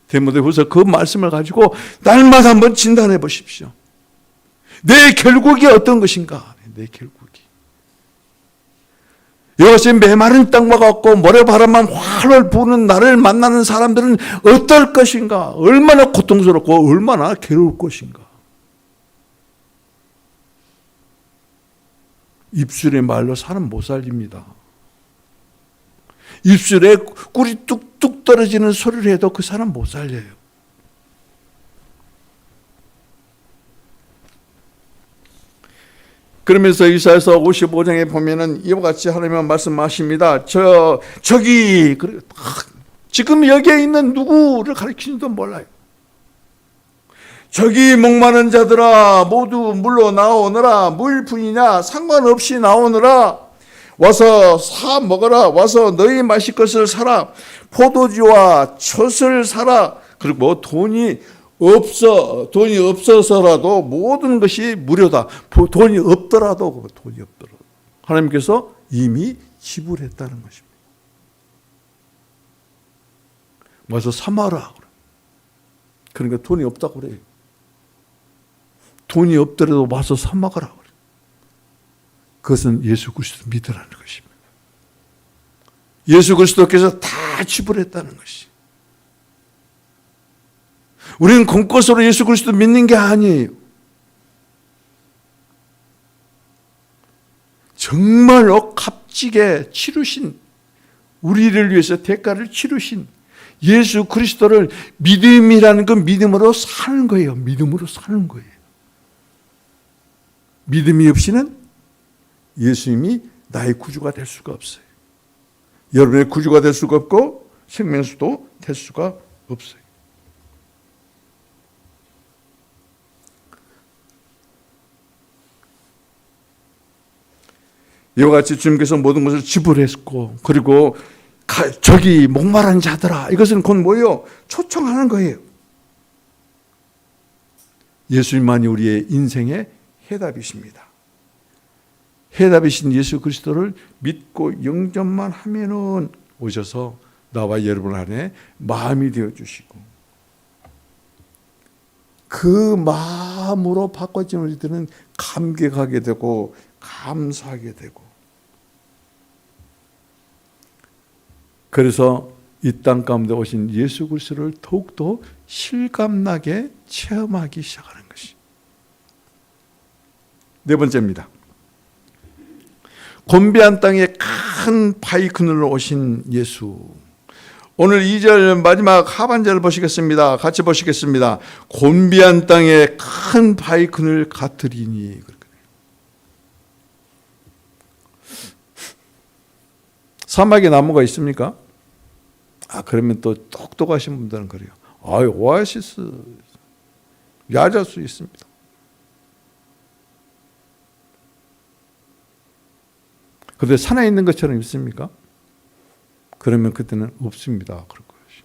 디모데후서 그 말씀을 가지고 날마다 한번 진단해 보십시오. 내 결국이 어떤 것인가? 내 결국이. 이것이 메마른 땅과 같고 모래바람만 활활 부는 나를 만나는 사람들은 어떨 것인가? 얼마나 고통스럽고 얼마나 괴로울 것인가? 입술의 말로 사람 못 살립니다. 입술에 꿀이 뚝뚝 떨어지는 소리를 해도 그 사람 못 살려요. 그러면서 이사야서 55장에 보면은 이와 같이 하나님은 말씀하십니다. 저기 지금 여기에 있는 누구를 가리키는지도 몰라요. 저기 목마른 자들아 모두 물로 나오느라, 물 분이냐 상관없이 나오느라, 와서 사 먹어라. 와서 너희 마실 것을 사라. 포도주와 톳을 사라. 그리고 돈이 없어서라도 모든 것이 무료다. 돈이 없더라도 하나님께서 이미 지불했다는 것입니다. 와서 사마라. 그러니까 돈이 없다고 그래요. 돈이 없더라도 와서 사 먹으라 그래요. 그것은 예수 그리스도 믿으라는 것입니다. 예수 그리스도께서 다 지불했다는 것이. 우리는 공것으로 예수 그리스도 믿는 게 아니에요. 정말로 값지게 치르신, 우리를 위해서 대가를 치르신 예수 그리스도를 믿음이라는 그 믿음으로 사는 거예요. 믿음으로 사는 거예요. 믿음이 없이는 예수님이 나의 구주가 될 수가 없어요. 여러분의 구주가 될 수가 없고 생명수도 될 수가 없어요. 이와 같이 주님께서 모든 것을 지불했고, 그리고 저기 목마른 자들아, 이것은 곧 뭐예요? 초청하는 거예요. 예수님만이 우리의 인생의 해답이십니다. 해답이신 예수 그리스도를 믿고 영접만 하면은 오셔서 나와 여러분 안에 마음이 되어주시고, 그 마음으로 바꿔진 우리들은 감격하게 되고 감사하게 되고, 그래서 이 땅 가운데 오신 예수 그리스도를 더욱더 실감나게 체험하기 시작하는 것이. 네 번째입니다. 곤비한 땅에 큰 바위 그늘로 오신 예수. 오늘 2절 마지막 하반절을 보시겠습니다. 같이 보시겠습니다. 곤비한 땅에 큰 바위 그늘 같으리니. 사막에 나무가 있습니까? 그러면 또 똑똑하신 분들은 그래요. 오아시스, 야자수 있습니다. 그런데 산에 있는 것처럼 있습니까? 그러면 그때는 없습니다. 그럴 것이.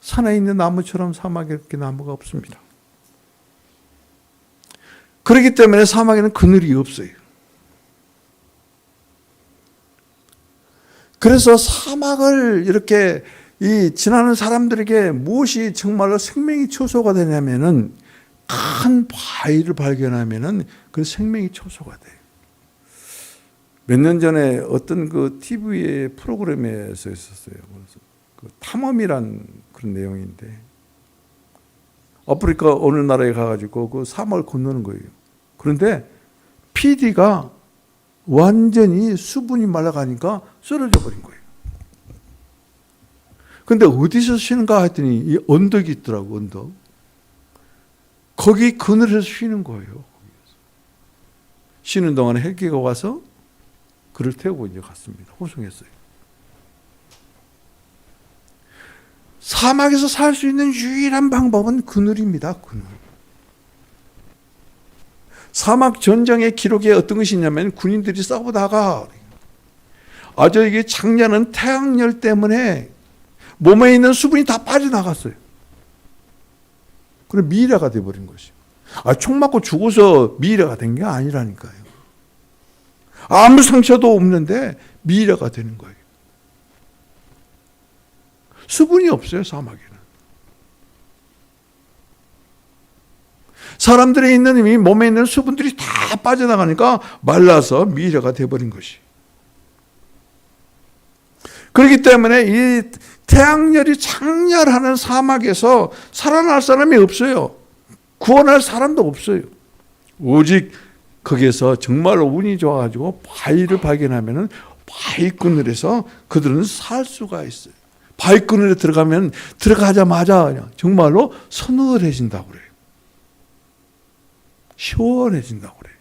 산에 있는 나무처럼 사막에 그렇게 나무가 없습니다. 그렇기 때문에 사막에는 그늘이 없어요. 그래서 사막을 이렇게 지나는 사람들에게 무엇이 정말로 생명이 초소가 되냐면은, 큰 바위를 발견하면은 그 생명이 초소가 돼요. 몇 년 전에 어떤 그 TV의 프로그램에서 있었어요. 그래서 그 탐험이란 그런 내용인데, 아프리카 어느 나라에 가가지고 그 사막을 건너는 거예요. 그런데 PD가 완전히 수분이 말라가니까 쓰러져 버린 거예요. 근데 어디서 쉬는가 했더니 이 언덕이 있더라고, 언덕. 거기 그늘에서 쉬는 거예요. 쉬는 동안에 헬기가 와서 그를 태우고 이제 갔습니다. 호송했어요. 사막에서 살 수 있는 유일한 방법은 그늘입니다. 그늘. 사막 전쟁의 기록에 어떤 것이 있냐면, 군인들이 싸우다가 이게 장렬한 태양열 때문에 몸에 있는 수분이 다 빠져나갔어요. 그래 미래가 돼버린 것이요. 총 맞고 죽어서 미래가 된 게 아니라니까요. 아무 상처도 없는데 미래가 되는 거예요. 수분이 없어요, 사막에는. 사람들의 있는 이 몸에 있는 수분들이 다 빠져나가니까 말라서 미래가 돼버린 것이. 그렇기 때문에 이 태양열이 장렬하는 사막에서 살아날 사람이 없어요. 구원할 사람도 없어요. 오직 거기에서 정말로 운이 좋아가지고 바위를 발견하면 바위 그늘에서 그들은 살 수가 있어요. 바위 그늘에 들어가면 들어가자마자 그냥 정말로 서늘해진다고 그래요. 시원해진다고 그래요.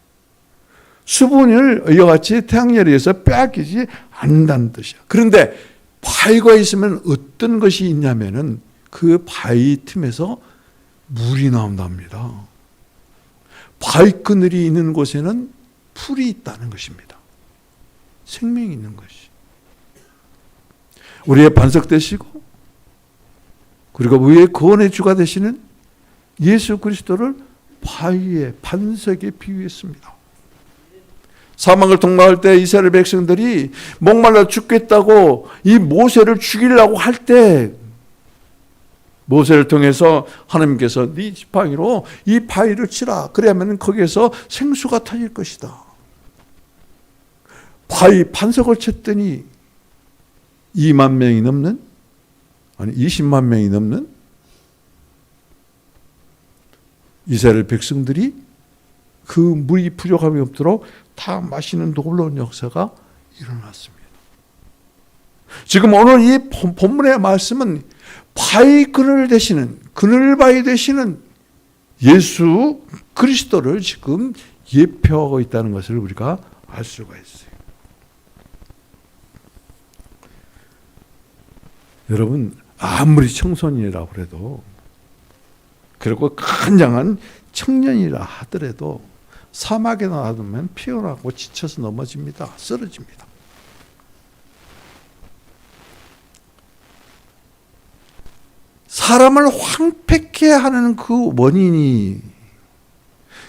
수분을 이와 같이 태양열에 의해서 빼앗기지 않는다는 뜻이야. 그런데 바위가 있으면 어떤 것이 있냐면은 그 바위 틈에서 물이 나온답니다. 바위 그늘이 있는 곳에는 풀이 있다는 것입니다. 생명이 있는 것이. 우리의 반석 되시고 그리고 우리의 구원의 주가 되시는 예수 그리스도를 바위의 반석에 비유했습니다. 사막을 통과할 때 이스라엘 백성들이 목말라 죽겠다고 이 모세를 죽이려고 할 때 모세를 통해서 하나님께서 네 지팡이로 이 바위를 치라. 그래야만 거기에서 생수가 터질 것이다. 바위 반석을 쳤더니 2만 명이 넘는, 아니 20만 명이 넘는 이스라엘 백성들이 그 물이 부족함이 없도록 다 마시는 놀라운 역사가 일어났습니다. 지금 오늘 이 본문의 말씀은 바위 그늘 되시는, 그늘 바위 되시는 예수 그리스도를 지금 예표하고 있다는 것을 우리가 알 수가 있어요. 여러분, 아무리 청소년이라고 해도, 그리고 간장한 청년이라 하더라도 사막에 놔두면 피곤하고 지쳐서 넘어집니다. 쓰러집니다. 사람을 황폐케 하는 그 원인이,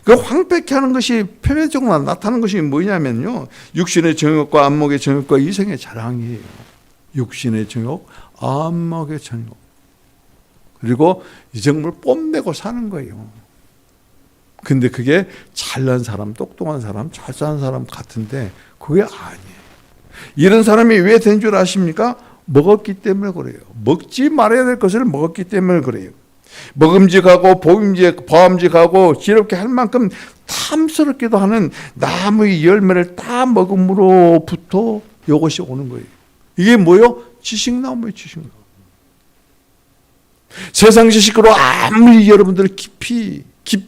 그 황폐케 하는 것이 표면적으로 나타나는 것이 뭐냐면요, 육신의 정욕과 안목의 정욕과 이성의 자랑이에요. 육신의 정욕, 안목의 정욕, 그리고 이정을 뽐내고 사는 거예요. 근데 그게 잘난 사람, 똑똑한 사람, 잘 사는 사람 같은데 그게 아니에요. 이런 사람이 왜 된 줄 아십니까? 먹었기 때문에 그래요. 먹지 말아야 될 것을 먹었기 때문에 그래요. 먹음직하고 보암직하고 지럽게 할 만큼 탐스럽기도 하는 나무의 열매를 다 먹음으로부터 이것이 오는 거예요. 이게 뭐요? 지식나무예요. 지식나무. 세상 지식으로 아무리 여러분들 깊이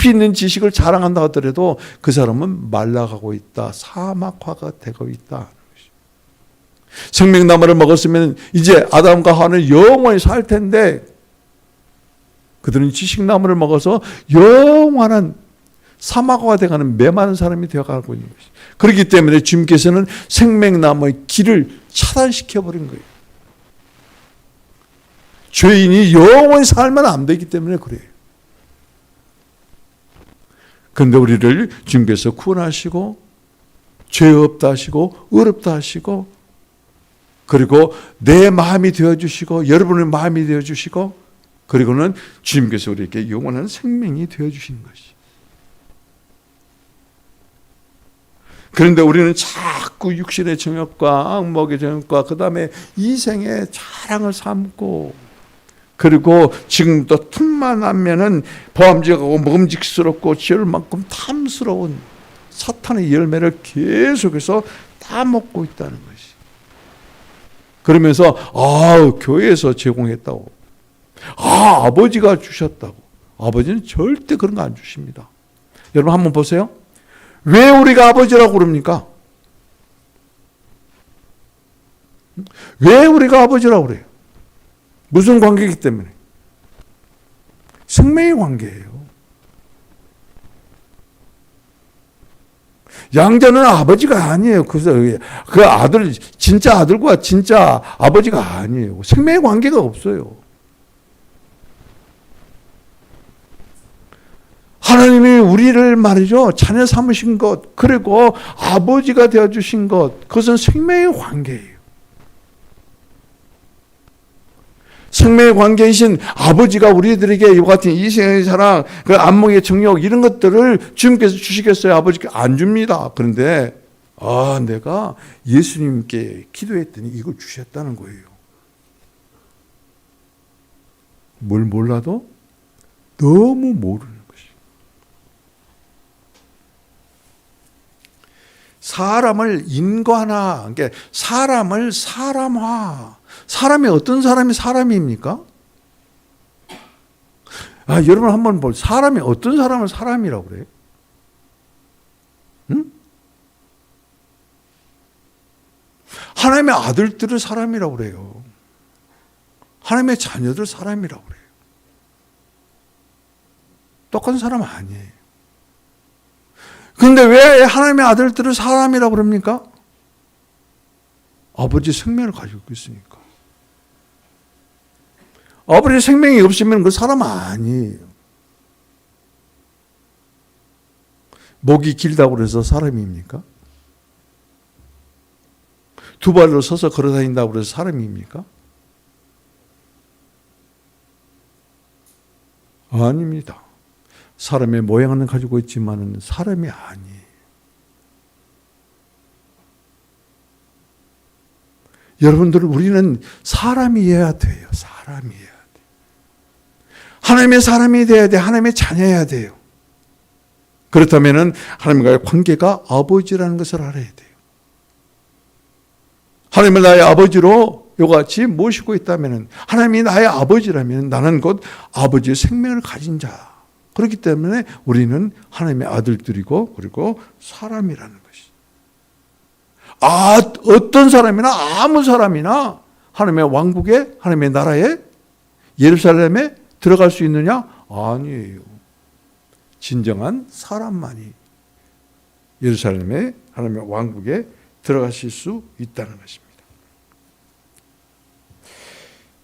있는 지식을 자랑한다 하더라도 그 사람은 말라가고 있다. 사막화가 되고 있다. 생명나무를 먹었으면 이제 아담과 하와는 영원히 살 텐데 그들은 지식나무를 먹어서 영원한 사막화가 되어가는 메마른 사람이 되어가고 있는 것이죠. 그렇기 때문에 주님께서는 생명나무의 길을 차단시켜버린 거예요. 죄인이 영원히 살면 안 되기 때문에 그래요. 그런데 우리를 주님께서 구원하시고 죄 없다 하시고 어렵다 하시고 그리고 내 마음이 되어주시고 여러분의 마음이 되어주시고 그리고는 주님께서 우리에게 영원한 생명이 되어주시는 것이. 그런데 우리는 자꾸 육신의 정욕과 악목의 정욕과 그 다음에 이생의 자랑을 삼고 그리고 지금도 틈만 나면은 보암직하고 먹음직스럽고 지을 만큼 탐스러운 사탄의 열매를 계속해서 따먹고 있다는 것이. 그러면서 교회에서 제공했다고, 아버지가 주셨다고. 아버지는 절대 그런 거 안 주십니다. 여러분 한번 보세요. 왜 우리가 아버지라고 그럽니까? 왜 우리가 아버지라고 그래요? 무슨 관계이기 때문에? 생명의 관계예요. 양자는 아버지가 아니에요. 그래서 그 아들, 진짜 아들과 진짜 아버지가 아니에요. 생명의 관계가 없어요. 하나님이 우리를 말이죠, 자녀 삼으신 것, 그리고 아버지가 되어주신 것, 그것은 생명의 관계예요. 생명의 관계이신 아버지가 우리들에게 이와 같은 이생의 사랑, 그 안목의 정욕 이런 것들을 주님께서 주시겠어요? 아버지께 안 줍니다. 그런데 내가 예수님께 기도했더니 이걸 주셨다는 거예요. 뭘 몰라도 너무 모르는 것이. 사람을 인간화, 그러니까 사람을 사람화. 사람이 어떤 사람이 사람입니까? 여러분 한번 볼, 사람이 어떤 사람을 사람이라고 그래요? 응? 하나님의 아들들을 사람이라고 그래요. 하나님의 자녀들 사람이라고 그래요. 똑같은 사람 아니에요. 그런데 왜 하나님의 아들들을 사람이라고 그럽니까? 아버지 생명을 가지고 있으니까. 아버지 생명이 없으면 그 사람 아니에요. 목이 길다고 그래서 사람입니까? 두 발로 서서 걸어다닌다고 그래서 사람입니까? 아닙니다. 사람의 모양은 가지고 있지만 사람이 아니에요. 여러분들, 우리는 사람이어야 돼요. 사람이어야 돼요. 하나님의 사람이 돼야 돼. 하나님의 자녀여야 돼요. 그렇다면 하나님과의 관계가 아버지라는 것을 알아야 돼요. 하나님을 나의 아버지로 이같이 모시고 있다면, 하나님이 나의 아버지라면 나는 곧 아버지의 생명을 가진 자. 그렇기 때문에 우리는 하나님의 아들들이고, 그리고 사람이라는 것이. 어떤 사람이나 아무 사람이나 하나님의 왕국에, 하나님의 나라에, 예루살렘에 들어갈 수 있느냐? 아니에요. 진정한 사람만이 예루살렘에, 하나님의 왕국에 들어가실 수 있다는 것입니다.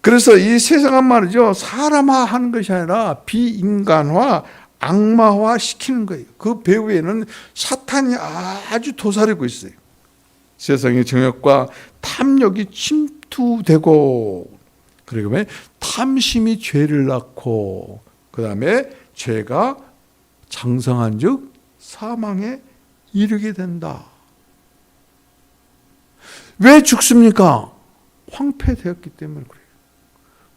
그래서 이 세상은 말이죠, 사람화하는 것이 아니라 비인간화, 악마화 시키는 거예요. 그 배후에는 사탄이 아주 도사리고 있어요. 세상의 정욕과 탐욕이 침투되고, 그리고 탐심이 죄를 낳고, 그 다음에 죄가 장성한 즉 사망에 이르게 된다. 왜 죽습니까? 황폐되었기 때문에 그래요.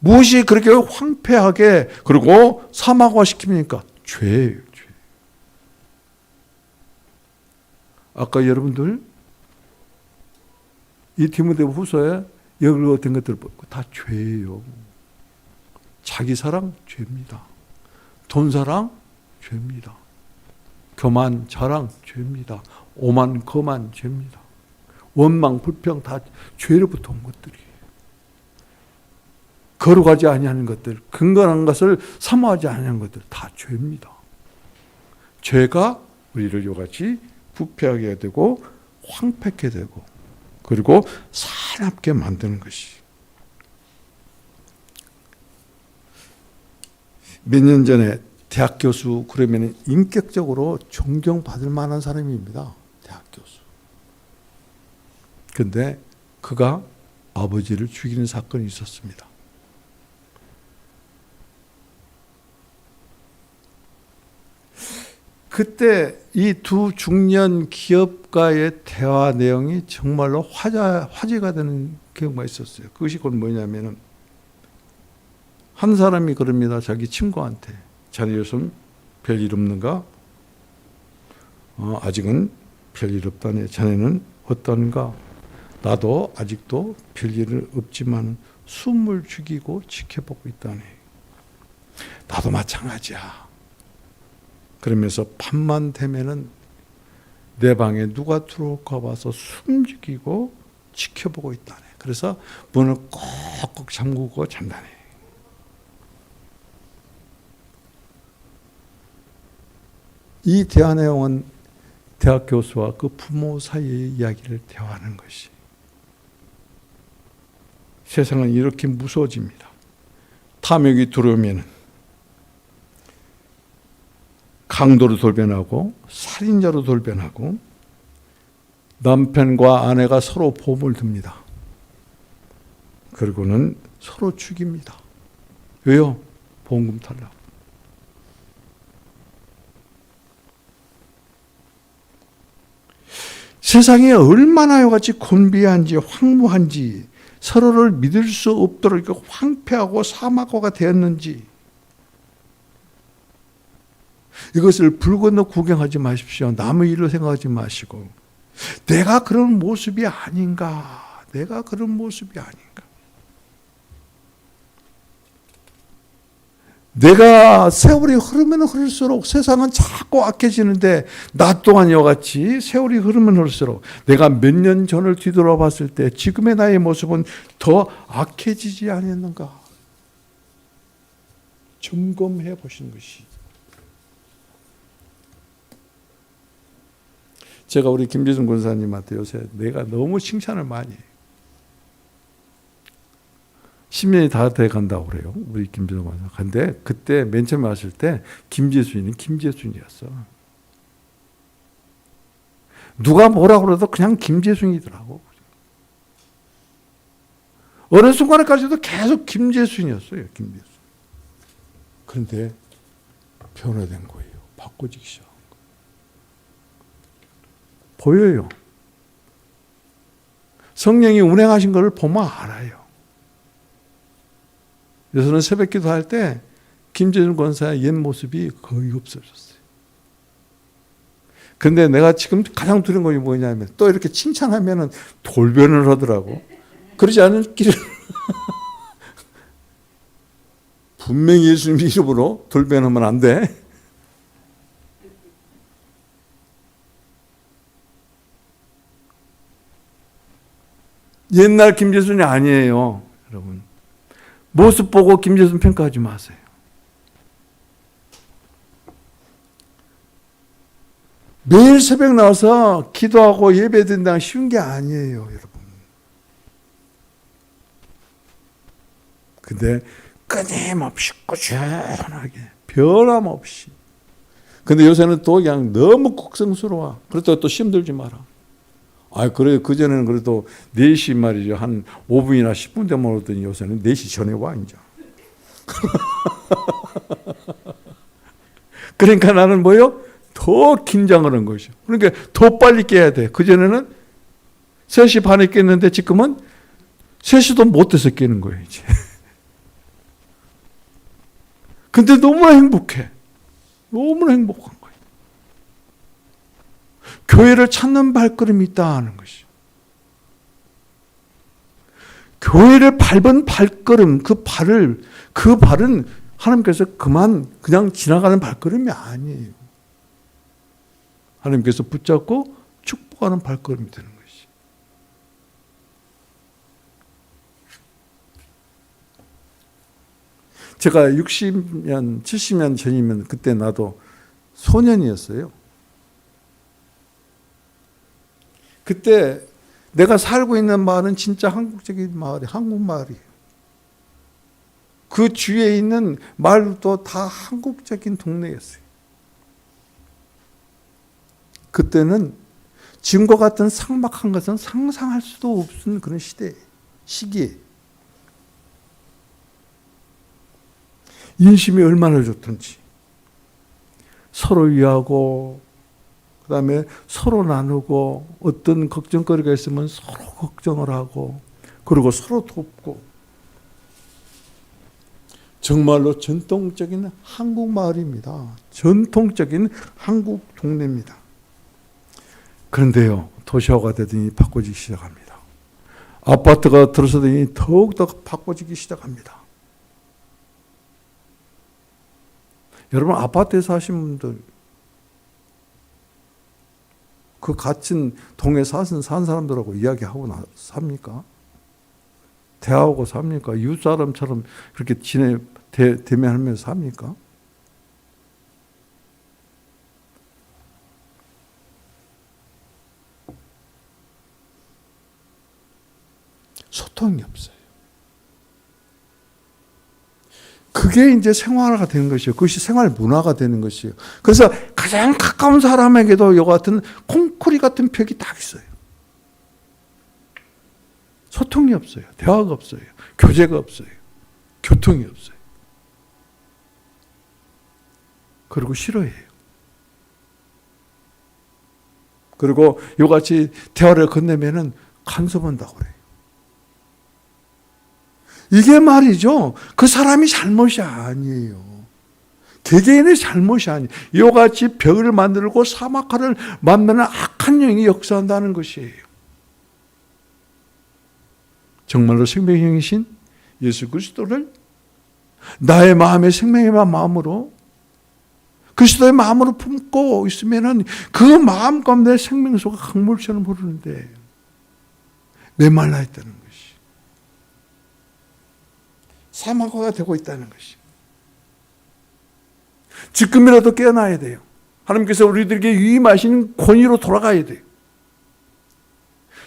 무엇이 그렇게 황폐하게 그리고 사막화시킵니까? 죄예요. 죄. 아까 여러분들 이 디모데후서에 여기 된 것들 다 죄예요. 자기 사랑 죄입니다. 돈 사랑 죄입니다. 교만 자랑 죄입니다. 오만 거만 죄입니다. 원망 불평 다 죄로부터 온 것들이에요. 거룩하지 아니하는 것들, 근거한 것을 사모하지 아니하는 것들 다 죄입니다. 죄가 우리를 이같이 부패하게 되고 황폐하게 되고, 그리고 사납게 만드는 것이. 몇 년 전에 대학 교수, 그러면 인격적으로 존경받을 만한 사람입니다. 대학 교수. 근데 그가 아버지를 죽이는 사건이 있었습니다. 그때 이 두 중년 기업가의 대화 내용이 정말로 화제가 되는 경우가 있었어요. 그것이 곧 뭐냐면은, 한 사람이 그럽니다. 자기 친구한테, 자네 요즘 별일 없는가? 아직은 별일 없다네. 자네는 어떤가? 나도 아직도 별일은 없지만 숨을 죽이고 지켜보고 있다네. 나도 마찬가지야. 그러면서 밤만 되면은 내 방에 누가 들어올까 봐서 숨죽이고 지켜보고 있다네. 그래서 문을 꼭꼭 잠그고 잔다네. 이 대화 내용은 대학 교수와 그 부모 사이의 이야기를 대화하는 것이. 세상은 이렇게 무서워집니다. 탐욕이 들어오면 강도로 돌변하고, 살인자로 돌변하고, 남편과 아내가 서로 보험을 듭니다. 그리고는 서로 죽입니다. 왜요? 보험금 탈락. 세상이 얼마나 이같이 곤비한지 황무한지, 서로를 믿을 수 없도록 이렇게 황폐하고 사막화가 되었는지, 이것을 불 건너 구경하지 마십시오. 남의 일로 생각하지 마시고, 내가 그런 모습이 아닌가, 내가 그런 모습이 아닌가. 내가 세월이 흐르면 흐를수록 세상은 자꾸 악해지는데, 나 또한 이같이 세월이 흐르면 흐를수록 내가 몇 년 전을 뒤돌아봤을 때 지금의 나의 모습은 더 악해지지 않았는가. 점검해 보시는 것이. 제가 우리 김재준 권사님한테 요새 내가 너무 칭찬을 많이 해요. 10년이 다 돼 간다고 그래요. 우리 김재순 권사. 근데 그때 맨 처음에 왔을 때 김재순이는 김재순이었어. 누가 뭐라 그래도 그냥 김재순이더라고. 어느 순간에까지도 계속 김재순이었어요. 김재순. 그런데 변화된 거예요. 바꿔지기 시작한 거예요. 보여요. 성령이 운행하신 것을 보면 알아요. 그래서는 새벽 기도할 때 김재준 권사의 옛 모습이 거의 없어졌어요. 근데 내가 지금 가장 두려운 것이 뭐냐면 또 이렇게 칭찬하면 돌변을 하더라고. 그러지 않을 길을 분명히 예수님 이름으로 돌변하면 안 돼. 옛날 김재순이 아니에요, 여러분. 모습 보고 김재순 평가하지 마세요. 매일 새벽 나와서 기도하고 예배드린다는 쉬운 게 아니에요, 여러분. 근데 끊임없이 꾸준하게 변함없이. 근데 요새는 또 그냥 너무 걱정스러워. 그래도 또 힘들지 마라. 그래, 그전에는 그래도 4시 말이죠. 한 5분이나 10분 되면 오더니 요새는 4시 전에 와, 이제. 그러니까 나는 뭐요? 더 긴장을 한 것이죠. 그러니까 더 빨리 깨야 돼. 그전에는 3시 반에 깼는데 지금은 3시도 못 돼서 깨는 거예요, 이제. 근데 너무나 행복해. 너무나 행복한 거예요. 교회를 찾는 발걸음이 있다 하는 것이. 교회를 밟은 발걸음, 그 발은 하나님께서 그냥 지나가는 발걸음이 아니에요. 하나님께서 붙잡고 축복하는 발걸음이 되는 것이. 제가 60년, 70년 전이면 그때 나도 소년이었어요. 그때 내가 살고 있는 마을은 진짜 한국적인 마을이에요. 한국 마을이에요. 그 주위에 있는 마을도 다 한국적인 동네였어요. 그때는 지금과 같은 삭막한 것은 상상할 수도 없는 그런 시기에 인심이 얼마나 좋던지 서로 위하고 그 다음에 서로 나누고 어떤 걱정거리가 있으면 서로 걱정을 하고 그리고 서로 돕고 정말로 전통적인 한국 마을입니다. 전통적인 한국 동네입니다. 그런데요, 도시화가 되더니 바꿔지기 시작합니다. 아파트가 들어서더니 더욱더 바꿔지기 시작합니다. 여러분, 아파트에 사신 분들, 그 갇힌 동에 산 사람들하고 이야기하고 삽니까? 대화하고 삽니까? 이웃 사람처럼 그렇게 대면하면서 삽니까? 소통이 없어요. 그게 이제 생활화가 되는 것이요. 그것이 생활 문화가 되는 것이요. 그래서 가장 가까운 사람에게도 이와 같은 콘크리트 같은 벽이 딱 있어요. 소통이 없어요. 대화가 없어요. 교제가 없어요. 교통이 없어요. 그리고 싫어해요. 그리고 이같이 대화를 건네면은 간섭한다고 그래요. 이게 말이죠. 그 사람이 잘못이 아니에요. 개개인의 잘못이 아니에요. 이와 같이 벽을 만들고 사막화를 만드는 악한 영이 역사한다는 것이에요. 정말로 생명형이신 예수 그리스도를 나의 마음의 생명의 마음으로 그리스도의 마음으로 품고 있으면은 그 마음 가운데 생명수가 강물처럼 흐르는데 메말라 있다는 것이. 사막화가 되고 있다는 것이. 지금이라도 깨어나야 돼요. 하나님께서 우리들에게 위임하시는 권위로 돌아가야 돼요.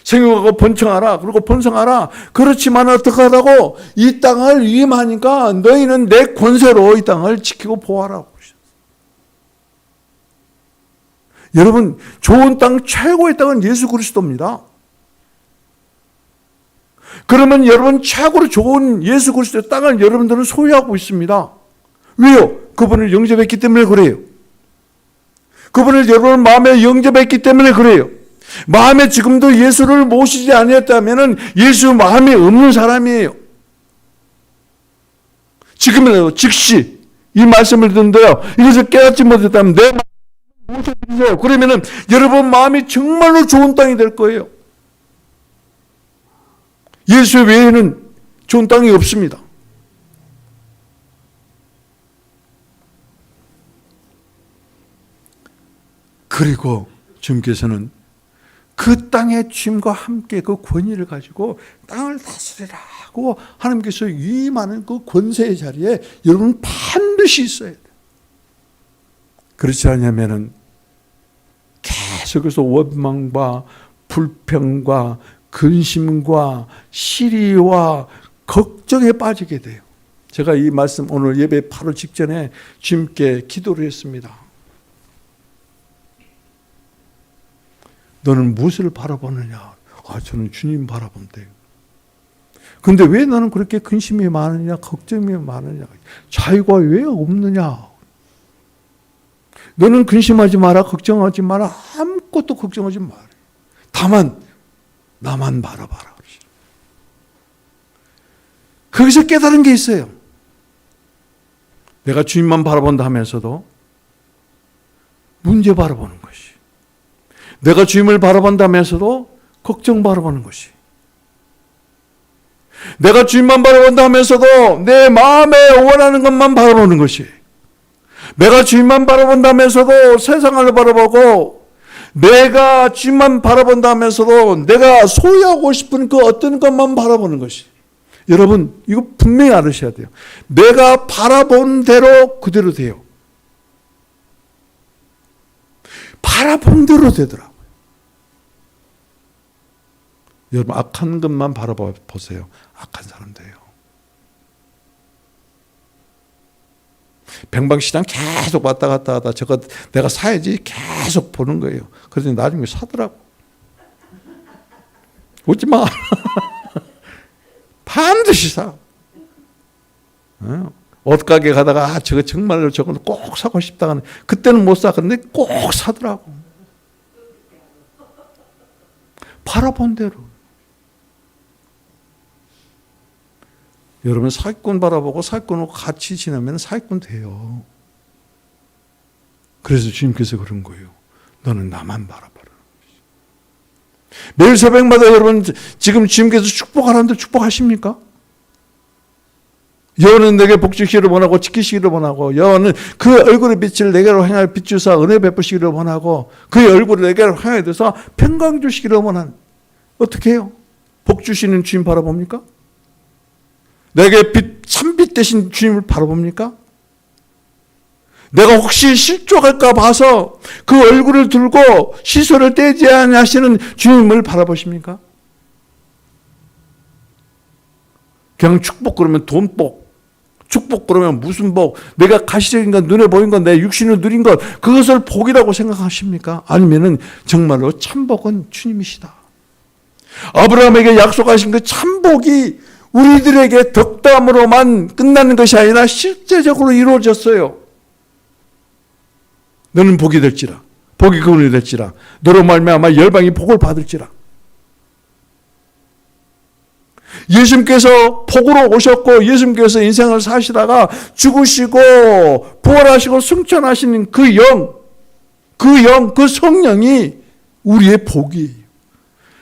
생육하고 번성하라. 그리고 번성하라. 그렇지만 어떻게 하라고? 이 땅을 위임하니까 너희는 내 권세로 이 땅을 지키고 보호하라고 그러셨어요. 여러분, 좋은 땅, 최고의 땅은 예수 그리스도입니다. 그러면 여러분, 최고로 좋은 예수 그리스도의 땅을 여러분들은 소유하고 있습니다. 왜요? 그분을 영접했기 때문에 그래요. 그분을 여러분 마음에 영접했기 때문에 그래요. 마음에 지금도 예수를 모시지 아니었다면 예수 마음에 없는 사람이에요. 지금이라도 즉시 이 말씀을 듣는데요, 이것을 깨닫지 못했다면 내 마음을 모셔드리세요. 그러면은 여러분 마음이 정말로 좋은 땅이 될 거예요. 예수 외에는 좋은 땅이 없습니다. 그리고 주님께서는 그 땅의 주님과 함께 그 권위를 가지고 땅을 다스리라 하고 하나님께서 위임하는 그 권세의 자리에 여러분 반드시 있어야 돼요. 그렇지 않으면은 계속해서 원망과 불평과 근심과 시리와 걱정에 빠지게 돼요. 제가 이 말씀 오늘 예배 바로 직전에 주님께 기도를 했습니다. 너는 무엇을 바라보느냐? 저는 주님 바라본대요. 그런데 왜 너는 그렇게 근심이 많으냐, 걱정이 많으냐, 자유가 왜 없느냐? 너는 근심하지 마라, 걱정하지 마라, 아무것도 걱정하지 마라. 다만 나만 바라봐라. 거기서 깨달은 게 있어요. 내가 주님만 바라본다 하면서도 문제 바라보는 것이, 내가 주님을 바라본다면서도 걱정 바라보는 것이, 내가 주님만 바라본다 하면서도 내 마음에 원하는 것만 바라보는 것이, 내가 주님만 바라본다 하면서도 세상을 바라보고, 내가 주님만 바라본다 하면서도 내가 소유하고 싶은 그 어떤 것만 바라보는 것이, 여러분 이거 분명히 알으셔야 돼요. 내가 바라본 대로 그대로 돼요. 바라본 대로 되더라고요. 여러분 악한 것만 바라보세요. 악한 사람들이에요. 백방시장 계속 왔다 갔다 하다 저거 내가 사야지 계속 보는 거예요. 그래서 나중에 사더라고. 웃지 마. 반드시 사. 옷가게 가다가 저거 정말로 저걸 꼭 사고 싶다 하는, 그때는 못 사. 그런데 꼭 사더라고. 바라본 대로. 여러분 사기꾼 바라보고 사기꾼하고 같이 지내면 사기꾼 돼요. 그래서 주님께서 그런 거예요. 너는 나만 바라봐라. 매일 새벽마다 여러분 지금 주님께서 축복하라는데 축복하십니까? 여호와는 내게 복 주시기를 원하고 지키시기를 원하고, 여호와는 그 얼굴의 빛을 내게로 향하여 비추사 은혜 베푸시기를 원하고, 그의 얼굴을 내게로 향하여 드사 평강 주시기를 원하는. 어떻게 해요? 복 주시는 주님 바라봅니까? 내게 빛, 참빛 대신 주님을 바라봅니까? 내가 혹시 실족할까 봐서 그 얼굴을 들고 시선을 떼지 않으시는 주님을 바라보십니까? 그냥 축복 그러면 돈복, 축복 그러면 무슨 복, 내가 가시적인 것, 눈에 보인 것, 내 육신을 누린 것, 그것을 복이라고 생각하십니까? 아니면은 정말로 참복은 주님이시다. 아브라함에게 약속하신 그 참복이 우리들에게 덕담으로만 끝나는 것이 아니라 실제적으로 이루어졌어요. 너는 복이 될지라, 복이 그분이 될지라, 너로 말미암아 열방이 복을 받을지라. 예수님께서 복으로 오셨고, 예수님께서 인생을 사시다가 죽으시고 부활하시고 승천하시는 그 영, 그 성령이 우리의 복이에요.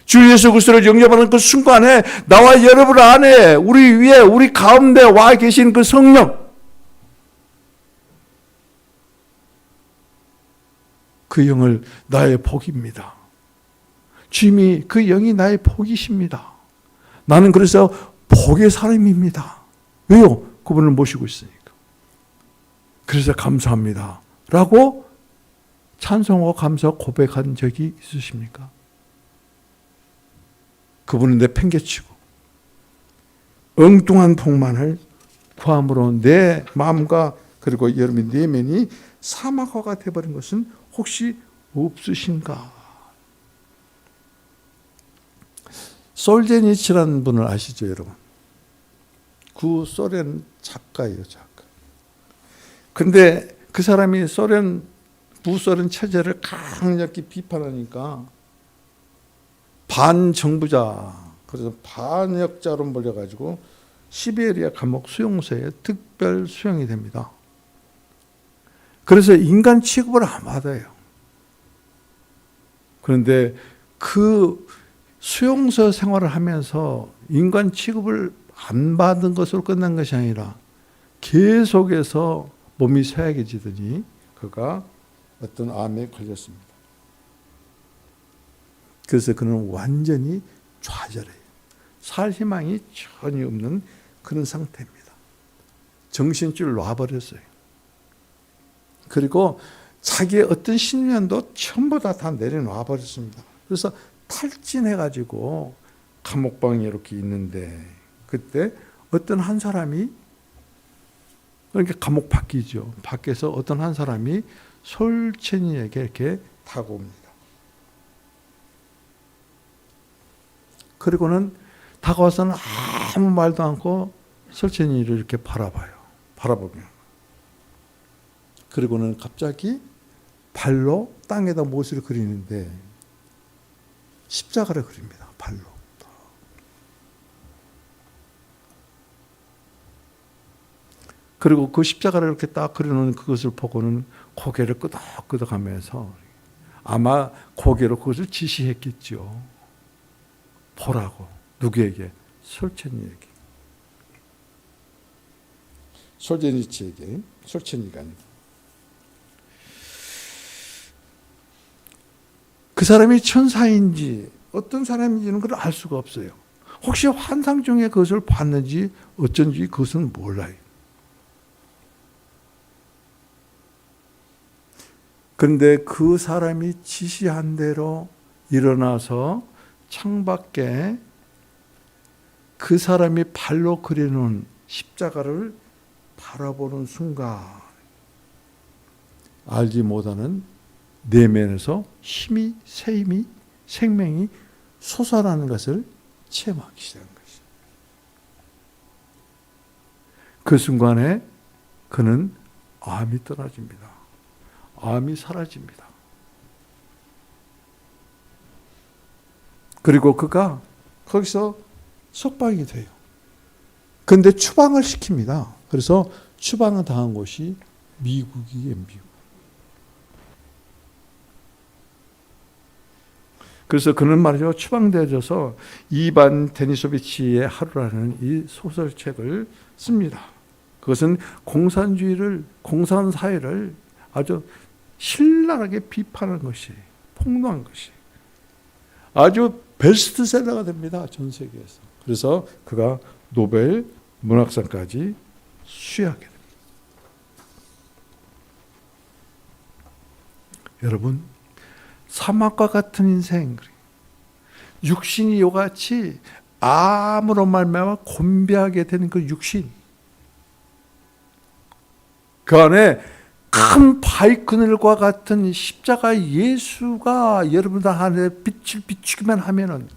주 예수 그리스도를 영접하는 그 순간에 나와 여러분 안에, 우리 위에, 우리 가운데 와 계신 그 성령, 그 영을 나의 복입니다. 주님이 그 영이 나의 복이십니다. 나는 그래서 복의 사람입니다. 왜요? 그분을 모시고 있으니까. 그래서 감사합니다 라고 찬송하고 감사 고백한 적이 있으십니까? 그분은 내 팽개치고 엉뚱한 복만을 구함으로 내 마음과 그리고 여러분의 내면이 사막화가 되어버린 것은 혹시 없으신가? 솔제니치라는 분을 아시죠, 여러분? 구소련 작가예요, 작가. 근데 그 사람이 부소련 체제를 강력히 비판하니까 반정부자, 그래서 반역자로 몰려가지고 시베리아 감옥 수용소에 특별 수용이 됩니다. 그래서 인간 취급을 안 받아요. 그런데 그 수용소 생활을 하면서 인간 취급을 안 받은 것으로 끝난 것이 아니라 계속해서 몸이 쇠약해지더니 그가 어떤 암에 걸렸습니다. 그래서 그는 완전히 좌절해요. 살 희망이 전혀 없는 그런 상태입니다. 정신줄 놔버렸어요. 그리고 자기의 어떤 신념도 전부 다 내려놔 버렸습니다. 그래서 탈진해가지고 감옥방에 이렇게 있는데 그때 어떤 한 사람이 그러니까 감옥 밖이죠. 밖에서 어떤 한 사람이 솔체니에게 이렇게 다가옵니다. 그리고는 다가와서는 아무 말도 않고 솔체니를 이렇게 바라보며 그리고는 갑자기 발로 땅에다 못을 그리는데 십자가를 그립니다. 발로. 그리고 그 십자가를 이렇게 딱 그려놓은 그것을 보고는 고개를 끄덕끄덕하면서 아마 고개로 그것을 지시했겠죠. 보라고. 누구에게? 솔체니에게. 솔제니치에게. 솔체니가 아니고. 그 사람이 천사인지 어떤 사람인지는 그걸 알 수가 없어요. 혹시 환상 중에 그것을 봤는지 어쩐지 그것은 몰라요. 그런데 그 사람이 지시한 대로 일어나서 창밖에 그 사람이 발로 그려놓은 십자가를 바라보는 순간 알지 못하는 내면에서 힘이, 새 힘이, 생명이 솟아나는 것을 체험하기 시작한 것이죠. 그 순간에 그는 암이 떠나집니다. 암이 사라집니다. 그리고 그가 거기서 석방이 돼요. 그런데 추방을 시킵니다. 그래서 추방을 당한 곳이 미국이에요, 미국. 그래서 그는 말이죠. 추방되어져서 이반 데니소비치의 하루라는 이 소설책을 씁니다. 그것은 공산사회를 아주 신랄하게 비판한 것이, 폭로한 것이 아주 베스트셀러가 됩니다. 전 세계에서. 그래서 그가 노벨 문학상까지 수여하게 됩니다. 여러분, 사막과 같은 인생, 육신이 요같이 암으로 말미암아 곤배하게 되는 그 육신, 그 안에 큰 바위그늘과 같은 십자가 예수가 여러분들 안에 빛을 비추기만 하면은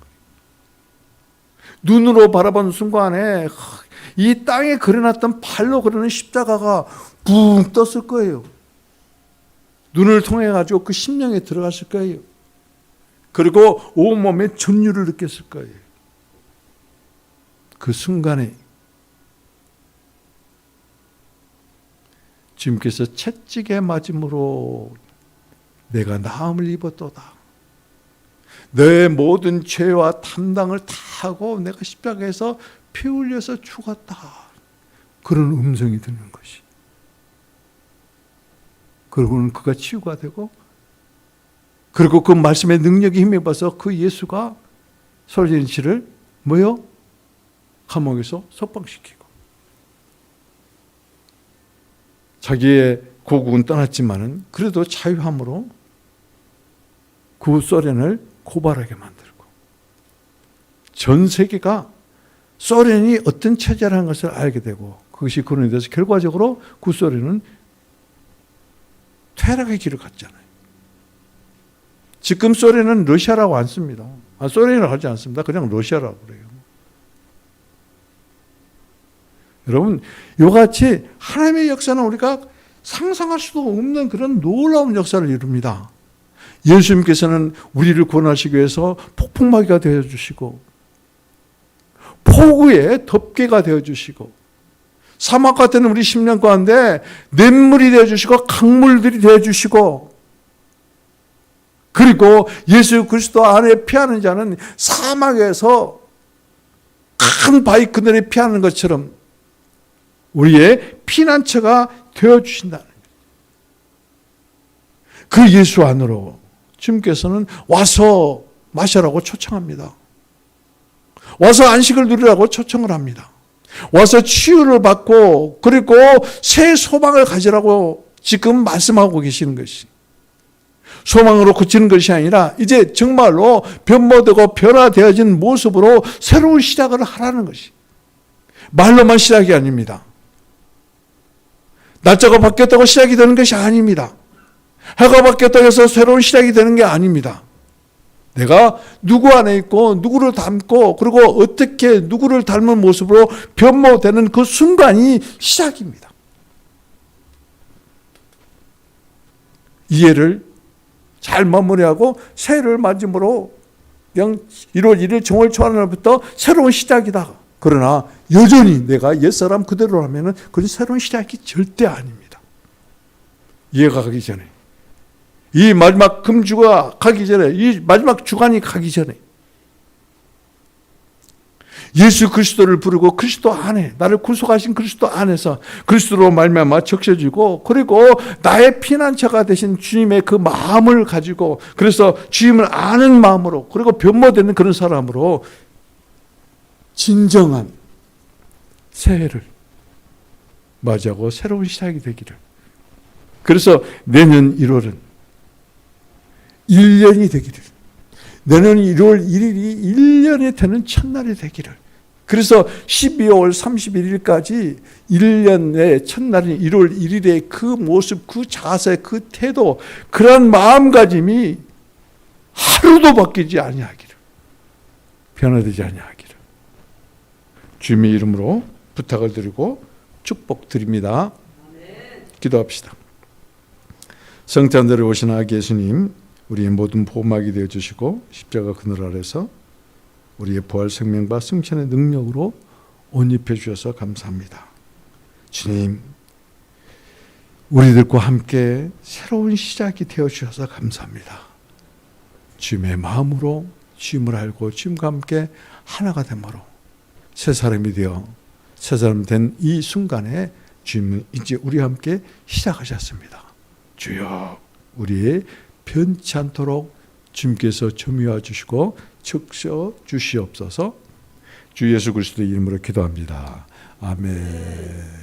눈으로 바라본 순간에 이 땅에 그려놨던 발로 그리는 십자가가 붕 떴을 거예요. 눈을 통해 가지고 그 심령에 들어갔을 거예요. 그리고 온몸에 전율을 느꼈을 거예요. 그 순간에 주님께서 채찍에 맞음으로 내가 나음을 입었도다. 내 모든 죄와 담당을 다 하고 내가 십자가에서 피 흘려서 죽었다. 그런 음성이 듣는 것이. 그리고는 그가 치유가 되고, 그리고 그 말씀의 능력에 힘입어서 그 예수가 솔제니치를 뭐요? 감옥에서 석방시키고, 자기의 고국은 떠났지만은 그래도 자유함으로 그 소련을 고발하게 만들고, 전 세계가 소련이 어떤 체제라는 것을 알게 되고 그것이 그로 인해서 결과적으로 구소련은 퇴락의 길을 갔잖아요. 지금 소련은 러시아라고 안 씁니다. 소련이라고 하지 않습니다. 그냥 러시아라고 그래요. 여러분, 이같이 하나님의 역사는 우리가 상상할 수도 없는 그런 놀라운 역사를 이룹니다. 예수님께서는 우리를 구원하시기 위해서 폭풍마귀가 되어주시고 폭우의 덮개가 되어주시고 사막 같은 우리 10년 가운데 냇물이 되어주시고 강물들이 되어주시고 그리고 예수 그리스도 안에 피하는 자는 사막에서 큰 바위 그늘에 피하는 것처럼 우리의 피난처가 되어주신다는 거예요. 그 예수 안으로 주님께서는 와서 마셔라고 초청합니다. 와서 안식을 누리라고 초청을 합니다. 와서 치유를 받고 그리고 새 소망을 가지라고 지금 말씀하고 계시는 것이 소망으로 그치는 것이 아니라 이제 정말로 변모되고 변화되어진 모습으로 새로운 시작을 하라는 것이 말로만 시작이 아닙니다. 날짜가 바뀌었다고 시작이 되는 것이 아닙니다. 해가 바뀌었다고 해서 새로운 시작이 되는 게 아닙니다. 내가 누구 안에 있고 누구를 닮고 그리고 어떻게 누구를 닮은 모습으로 변모되는 그 순간이 시작입니다. 이해를 잘 마무리하고 새해를 맞음으로 그냥 1월 1일 정월 초하는 날부터 새로운 시작이다. 그러나 여전히 내가 옛사람 그대로라면 그건 새로운 시작이 절대 아닙니다. 이해가 가기 전에 이 마지막 금주가 가기 전에 이 마지막 주간이 가기 전에 예수 그리스도를 부르고 그리스도 안에 나를 구속하신 그리스도 안에서 그리스도로 말미암아 적셔지고 그리고 나의 피난처가 되신 주님의 그 마음을 가지고 그래서 주님을 아는 마음으로 그리고 변모되는 그런 사람으로 진정한 새해를 맞이하고 새로운 시작이 되기를. 그래서 내년 1월은 1년이 되기를. 내년 1월 1일이 1년이 되는 첫날이 되기를. 그래서 12월 31일까지 1년의 첫날인 1월 1일의 그 모습, 그 자세, 그 태도, 그런 마음가짐이 하루도 바뀌지 아니하기를. 변화되지 아니하기를. 주님의 이름으로 부탁을 드리고 축복드립니다. 기도합시다. 성탄절에 오신 아기 예수님, 우리의 모든 보호막이 되어주시고 십자가 그늘 아래서 우리의 부활 생명과 승천의 능력으로 옷 입혀주셔서 감사합니다. 주님, 우리들과 함께 새로운 시작이 되어주셔서 감사합니다. 주님의 마음으로 주님을 알고 주님과 함께 하나가 됨으로 새 사람이 되어 새 사람 된 이 순간에 주님은 이제 우리와 함께 시작하셨습니다. 주여, 우리의 변치 않도록 주님께서 점유해 주시고 적셔 주시옵소서. 주 예수 그리스도의 이름으로 기도합니다. 아멘.